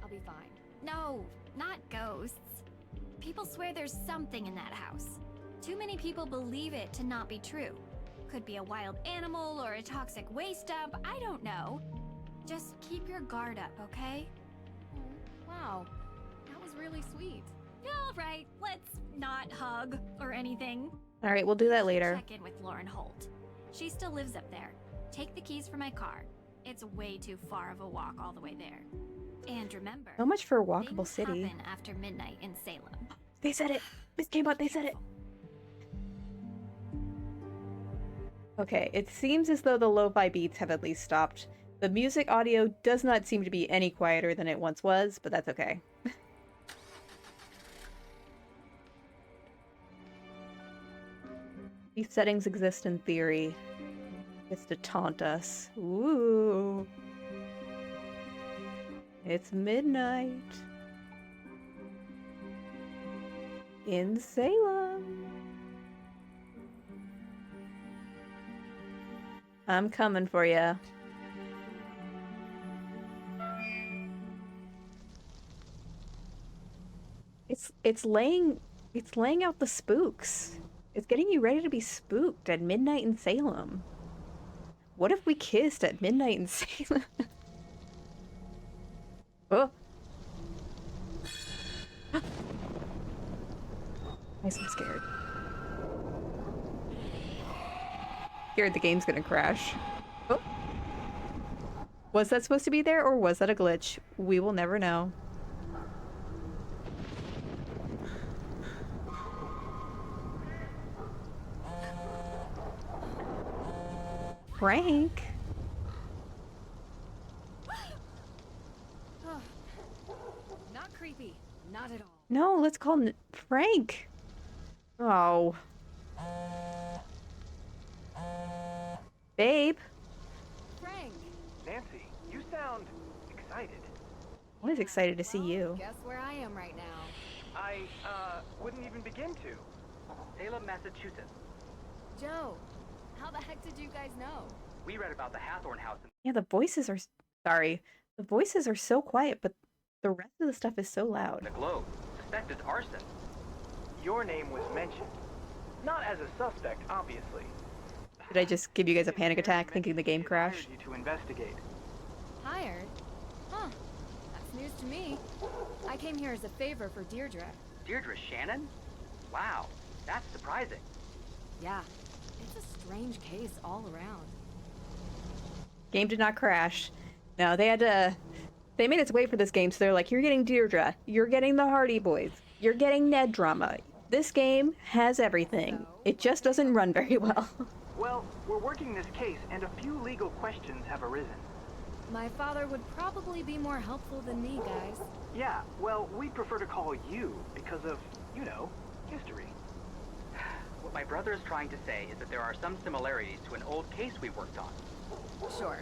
I'll be fine. No, not ghosts. People swear there's something in that house. Too many people believe it to not be true. Could be a wild animal or a toxic waste dump, I don't know. Just keep your guard up, okay? Wow, that was really sweet. Alright, let's not hug or anything. Alright, we'll do that later. Check in with Lauren Holt. She still lives up there. Take the keys for my car. It's way too far of a walk all the way there. And remember, So much for a walkable things city. happen after midnight in Salem. They said it! This came out, they said it! Okay, it seems as though the lo-fi beats have at least stopped. The music audio does not seem to be any quieter than it once was, but that's okay. These settings exist in theory. It's to taunt us. Ooh. It's midnight. In Salem. I'm coming for ya. It's laying out the spooks. It's getting you ready to be spooked at midnight in Salem. What if we kissed at midnight in Salem? Oh. I'm scared. Scared the game's gonna crash. Oh. Was that supposed to be there, or was that a glitch? We will never know. Frank? Not creepy. Not at all. No, let's call him Frank. Oh. Babe? Frank! Nancy, you sound excited. I was excited to see you. Guess where I am right now. I, wouldn't even begin to. Salem, Massachusetts. Joe, how the heck did you guys know? We read about the Hathorn house in... Yeah, the voices are... Sorry. The voices are so quiet, but the rest of the stuff is so loud. The Globe. Suspected arson. Your name was mentioned. Not as a suspect, obviously. Did I just give you guys a panic attack thinking the game crashed? You to investigate. Hired? Huh. That's news to me. I came here as a favor for Deirdre. Deirdre Shannon? Wow, that's surprising. Yeah, it's a strange case all around. Game did not crash. No, they had to... They made its way for this game, so they're like, you're getting Deirdre, you're getting the Hardy Boys, you're getting Ned drama. This game has everything. It just doesn't run very well. Well, we're working this case, and a few legal questions have arisen. My father would probably be more helpful than me, guys. Yeah, well, we'd prefer to call you because of, you know, history. What my brother is trying to say is that there are some similarities to an old case we worked on. Sure.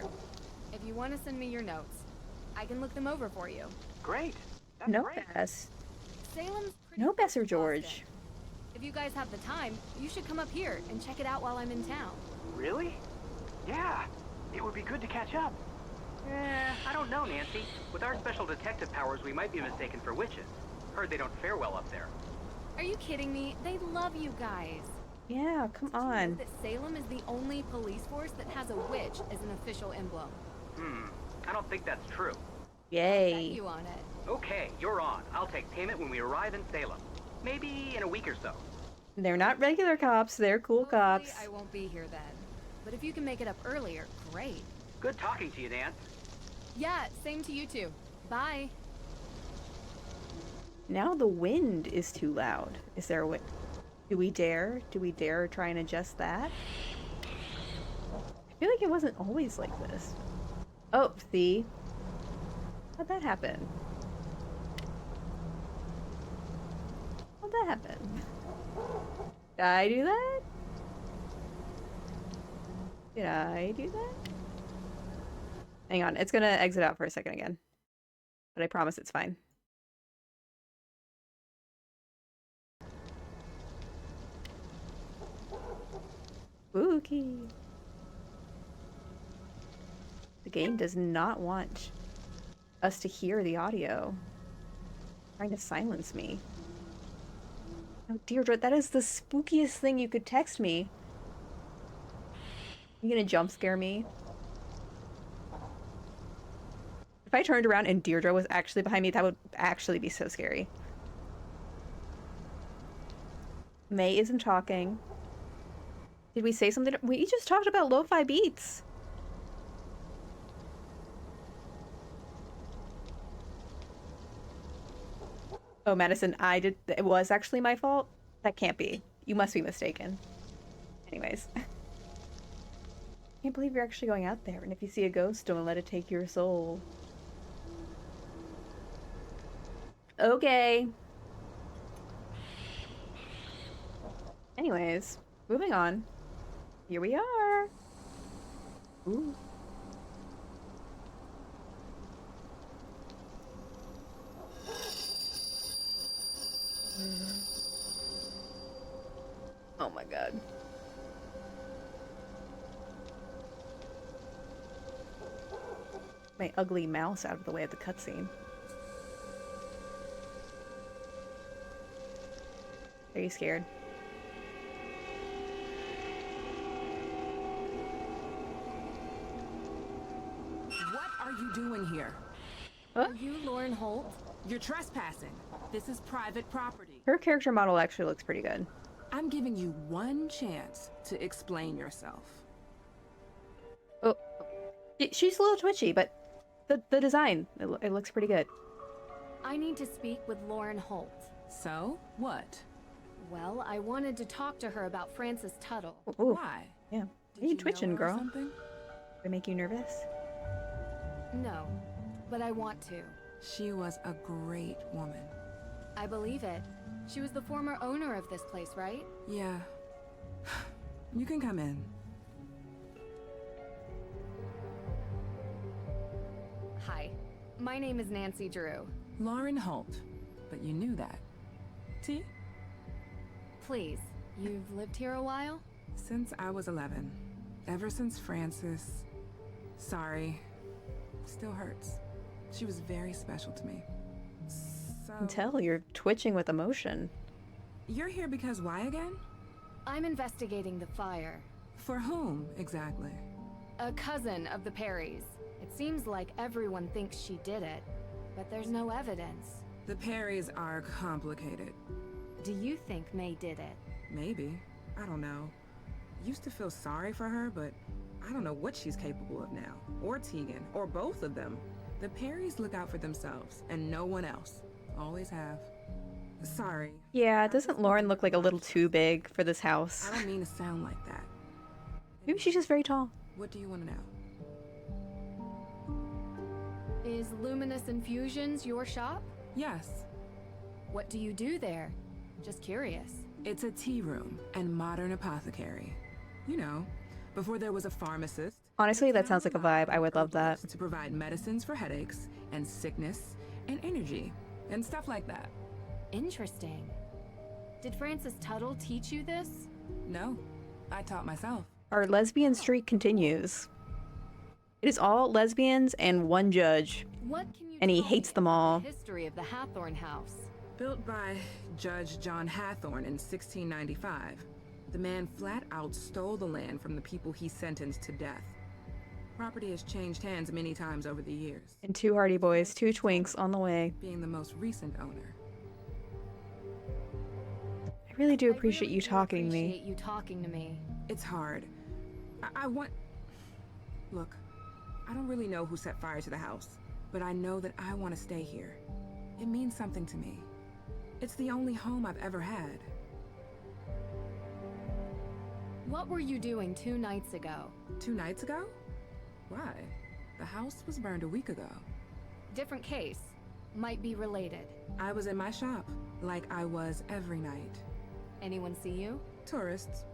If you want to send me your notes, I can look them over for you. Great. That's No great. Bess. Salem's pretty No close Bess or to George. Boston. If you guys have the time, you should come up here and check it out while I'm in town. Really? Yeah, it would be good to catch up. I don't know, Nancy. With our special detective powers, we might be mistaken for witches. Heard they don't fare well up there. Are you kidding me? They love you guys. Yeah, come Did you know on. that Salem is the only police force that has a witch as an official emblem? I don't think that's true. Bet Yay. you on it. Okay, you're on. I'll take payment when we arrive in Salem. Maybe in a week or so. They're not regular cops, they're cool Hopefully, cops. I won't be here then. But if you can make it up earlier, great. Good talking to you, Nance. Yeah, same to you two. Bye. Now the wind is too loud. Is there a wind? Do we dare? Do we dare try and adjust that? I feel like it wasn't always like this. Oh, see? How'd that happen? How'd that happen? Did I do that? Did I do that? Hang on, it's gonna exit out for a second again. But I promise it's fine. Spooky. The game does not want us to hear the audio. Trying to silence me. Oh, Deirdre, that is the spookiest thing you could text me. You gonna jump scare me? If I turned around and Deirdre was actually behind me, that would actually be so scary. May isn't talking. Did we say something? We just talked about lo-fi beats. Oh, Madison, it was actually my fault? That can't be. You must be mistaken. Anyways. Can't believe you're actually going out there, and if you see a ghost, don't let it take your soul. Okay. Anyways, Moving on. Here we are. Ooh. Oh my god. My ugly mouse out of the way of the cutscene. Are you scared? What are you doing here? Huh? Are you Lauren Holt? You're trespassing. This is private property. Her character model actually looks pretty good. I'm giving you one chance to explain yourself. Oh, she's a little twitchy, but the design, it looks pretty good. I need to speak with Lauren Holt. So, what? Well, I wanted to talk to her about Frances Tuttle. Ooh. Why? Yeah. Did Are you twitching, know her or girl? something? They make you nervous? No, but I want to. She was a great woman. I believe it. She was the former owner of this place, right? Yeah. You can come in. Hi, my name is Nancy Drew. Lauren Holt. But you knew that. T? Please, you've lived here a while? Since I was 11. Ever since Frances... Sorry. Still hurts. She was very special to me. So... I can tell you're twitching with emotion. You're here because why again? I'm investigating the fire. For whom, exactly? A cousin of the Perrys. It seems like everyone thinks she did it, but there's no evidence. The Perrys are complicated. Do you think May did it? Maybe. I don't know. Used to feel sorry for her, but I don't know what she's capable of now. Or Tegan, or both of them. The Perrys look out for themselves, and no one else. Always have. Sorry. Yeah, doesn't Lauren look like a little too big for this house? I don't mean to sound like that. Maybe she's just very tall. What do you want to know? Is Luminous Infusions your shop? Yes. What do you do there? Just curious. It's a tea room and modern apothecary. You know, before there was a pharmacist. Honestly, that sounds like a vibe. I would love that. To provide medicines for headaches and sickness and energy and stuff like that. Interesting. Did Frances Tuttle teach you this? No, I taught myself. Our lesbian streak continues. It is all lesbians and one judge. What can you and he tell hates me them about all. The history of the Hathorn House. Built by Judge John Hathorn in 1695. The man flat out stole the land from the people he sentenced to death. Property has changed hands many times over the years. And two Hardy Boys, two twinks on the way. Being the most recent owner. I really do appreciate you talking to me. Appreciate you talking to me. It's hard. I want... Look, I don't really know who set fire to the house, but I know that I want to stay here. It means something to me. It's the only home I've ever had. What were you doing 2 nights ago? 2 nights ago? Why? The house was burned a week ago. Different case. Might be related. I was in my shop, like I was every night. Anyone see you? Tourists.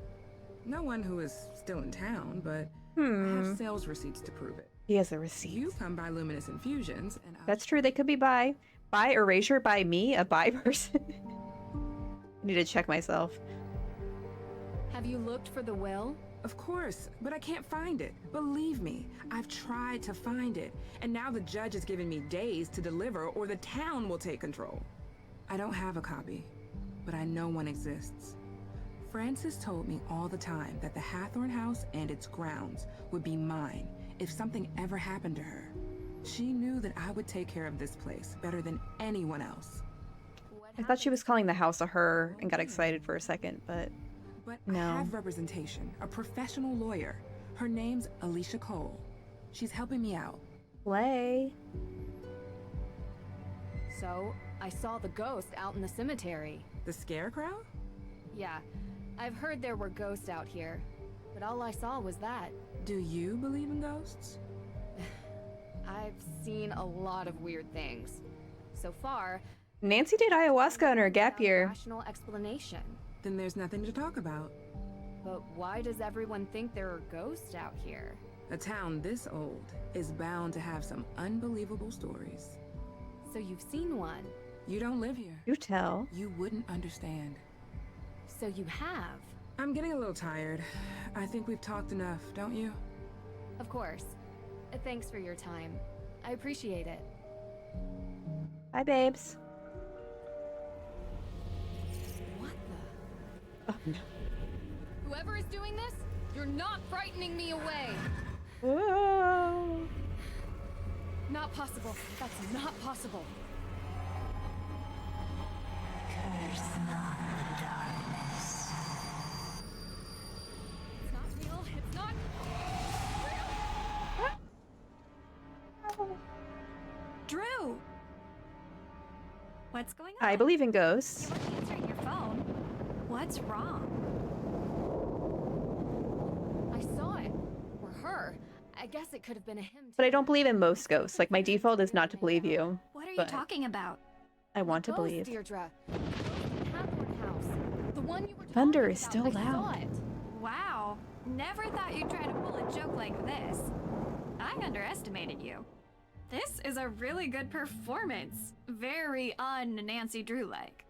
No one who is still in town, but I have sales receipts to prove it. He has the receipts. You come by Luminous Infusions, and That's true, they could be bi. Bi erasure, by me, a bi person. I need to check myself. Have you looked for the will? Of course, but I can't find it. Believe me, I've tried to find it, and now the judge has given me days to deliver or the town will take control. I don't have a copy, but I know one exists. Frances told me all the time that the Hathorn House and its grounds would be mine if something ever happened to her. She knew that I would take care of this place better than anyone else. I thought she was calling the house a her and got excited for a second, but no. I have representation, a professional lawyer. Her name's Alicia Cole. She's helping me out. Play. So, I saw the ghost out in the cemetery. The scarecrow? Yeah, I've heard there were ghosts out here, but all I saw was that. Do you believe in ghosts? I've seen a lot of weird things. So far, Nancy did ayahuasca in her gap year. Rational explanation. Then there's nothing to talk about. But why does everyone think there are ghosts out here? A town this old is bound to have some unbelievable stories. So you've seen one? You don't live here. You tell. You wouldn't understand. So you have? I'm getting a little tired. I think we've talked enough, don't you? Of course. Thanks for your time. I appreciate it. Bye, babes. What the? Oh, no. Whoever is doing this, you're not frightening me away. Whoa. Not possible. That's not possible. Curse not the darkness. It's not real. It's not real. Drew! What's going on? I believe in ghosts. You weren't answering your phone. What's wrong? I saw it. Or her. I guess it could have been a him too. But I don't believe in most ghosts. Like, my default is not to believe you. What are you but talking about? I want to Ghost, believe. Deirdre. Hathorn House. The one you were Thunder talking is about. still I saw loud. it. Wow. Never thought you'd try to pull a joke like this. I underestimated you. This is a really good performance. Very un-Nancy Drew-like.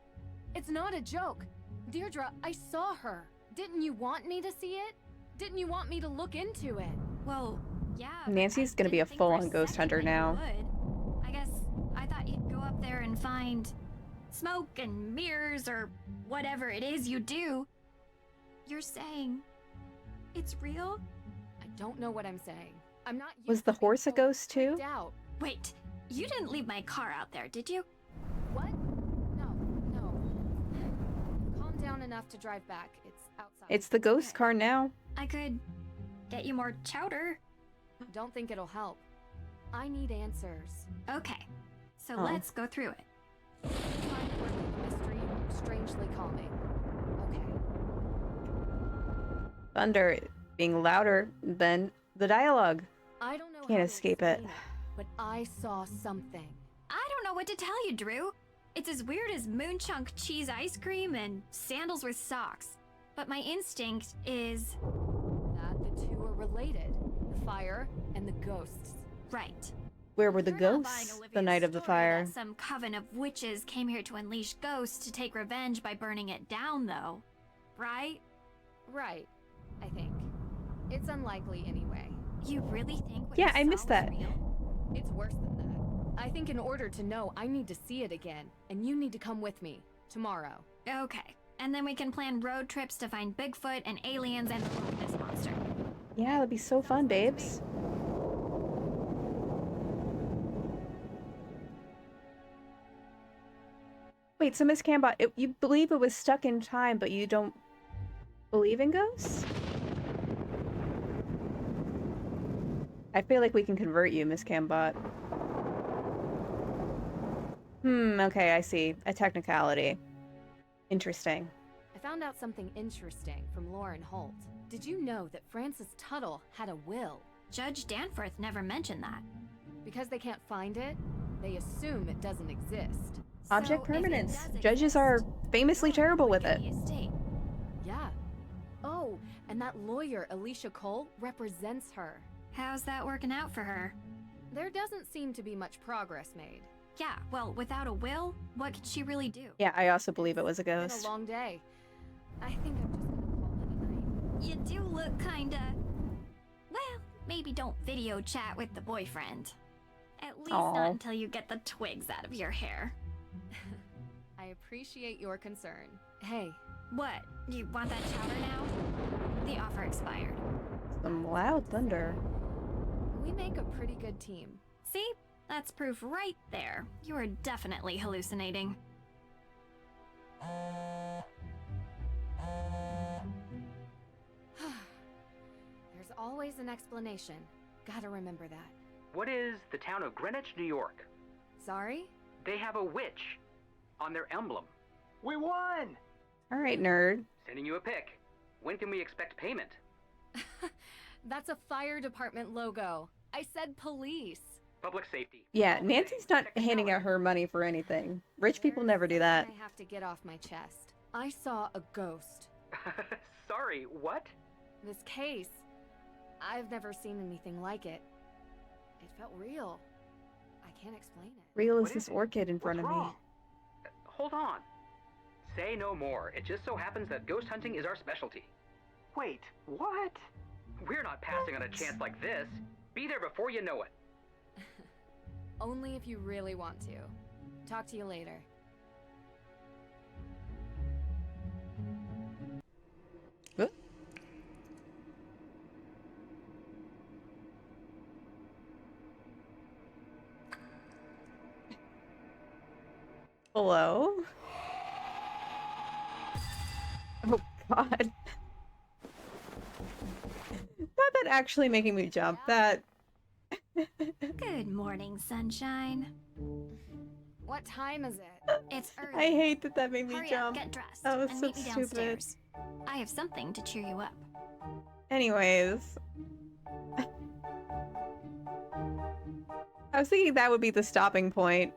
It's not a joke. Deirdre, I saw her. Didn't you want me to see it? Didn't you want me to look into it? Well, yeah. but Nancy's I gonna be a didn't think for full-on ghost second hunter that you now. would. I guess I thought you'd go up there and find smoke and mirrors or whatever it is you do. You're saying it's real? I don't know what I'm saying. I'm not used Was to the being horse a so ghost too? freaked out. Wait, you didn't leave my car out there, did you? What? No. Calm down enough to drive back. It's outside. It's the ghost car now. I could get you more chowder. Don't think it'll help. I need answers. Okay, so Oh. let's go through it. Find word of the mystery, strangely calming. Okay. Thunder being louder than the dialogue. I don't know. Can't how to escape it. explain but I saw something. I don't know what to tell you, Drew. It's as weird as moonchunk cheese ice cream and sandals with socks. But my instinct is... That the two are related. The fire and the ghosts. right. Where were the You're not buying ghosts the Olivia's night of the story fire? that some coven of witches came here to unleash ghosts to take revenge by burning it down, though. Right? Right, I think. It's unlikely anyway. You really think what Yeah, you I saw missed was that. real? It's worse than that. I think in order to know, I need to see it again. And you need to come with me. Tomorrow. Okay. And then we can plan road trips to find Bigfoot and aliens and the Loch Ness Monster. Yeah, that'd be so fun, babes. Wait, so Miss Cambot, you believe it was stuck in time, but you don't believe in ghosts? I feel like we can convert you, Miss Cambot. Okay, I see. A technicality. Interesting. I found out something interesting from Lauren Holt. Did you know that Francis Tuttle had a will? Judge Danforth never mentioned that. Because they can't find it, they assume it doesn't exist. Object So if it permanence. does Judges exist, are famously terrible with it. the estate. Yeah. Oh, and that lawyer, Alicia Cole, represents her. How's that working out for her? There doesn't seem to be much progress made. Yeah, well, without a will, what could she really do? Yeah, I also believe it was a It's ghost. been a long day. I think I'm just gonna call it a night. You do look kinda... Well, maybe don't video chat with the boyfriend. At least Aw. not until you get the twigs out of your hair. I appreciate your concern. Hey, What? You want that chowder now? The offer expired. Some loud thunder. we make a pretty good team. See? That's proof right there. You are definitely hallucinating. There's always an explanation. Gotta remember that. What is the town of Greenwich, New York? Sorry? They have a witch on their emblem. We won! All right, nerd. Sending you a pic. When can we expect payment? That's a fire department logo. I said police. Public safety. Yeah, Nancy's not handing out her money for anything. Rich people never do that. I have to get off my chest. I saw a ghost. Sorry. sorry, what? This case. I've never seen anything like it. It felt real. I can't explain it. Real as this orchid in front of me. Hold on. Say no more. It just so happens that ghost hunting is our specialty. Wait, what? We're not passing on a chance like this. Be there before you know it. Only if you really want to. Talk to you later. Huh? Hello? Oh god. Not that actually making me jump. That... Good morning, sunshine. What time is it? It's early. I hate that that made me Hurry jump. up, get dressed, That was and so meet me stupid. downstairs. I have something to cheer you up. Anyways. I was thinking that would be the stopping point.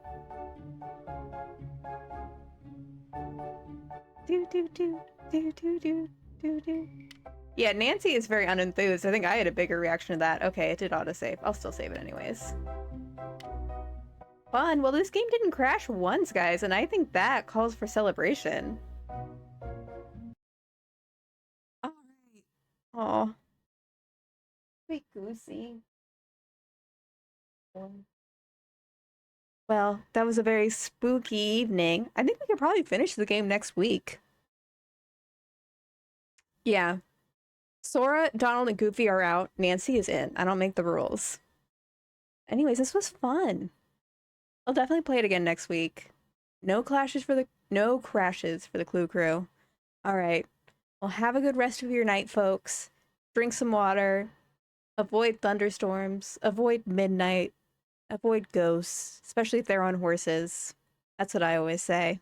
Do do do do do do do do. Yeah, Nancy is very unenthused. I think I had a bigger reaction to that. Okay, it did autosave. I'll still save it anyways. Fun. Well, this game didn't crash once, guys, and I think that calls for celebration. Alright. Aw. Sweet Goosey. Well, that was a very spooky evening. I think we could probably finish the game next week. Yeah. Sora, Donald, and Goofy are out. Nancy is in. I don't make the rules. Anyways, this was fun. I'll definitely play it again next week. No crashes for the Clue Crew. All right. Well, have a good rest of your night, folks. Drink some water. Avoid thunderstorms. Avoid midnight. Avoid ghosts, especially if they're on horses. That's what I always say.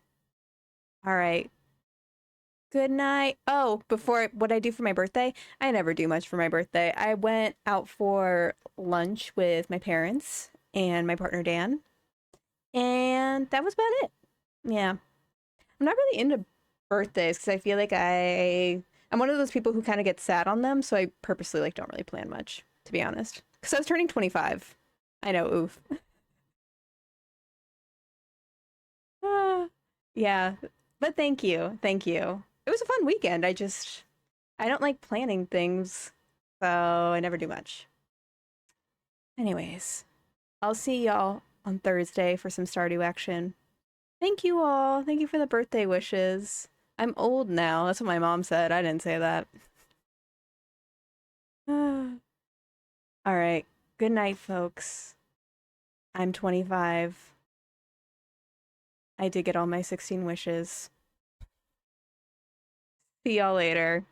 All right. Good night. Oh, before what I do for my birthday, I never do much for my birthday. I went out for lunch with my parents and my partner Dan, and that was about it. Yeah. I'm not really into birthdays because I feel like I'm one of those people who kind of get sad on them, so I purposely like don't really plan much, to be honest. Because I was turning 25. I know, oof. Yeah, but thank you. Thank you. It was a fun weekend. I don't like planning things, so I never do much. Anyways, I'll see y'all on Thursday for some Stardew action. Thank you all. Thank you for the birthday wishes. I'm old now. That's what my mom said. I didn't say that. All right. Good night, folks. I'm 25. I did get all my 16 wishes. See y'all later.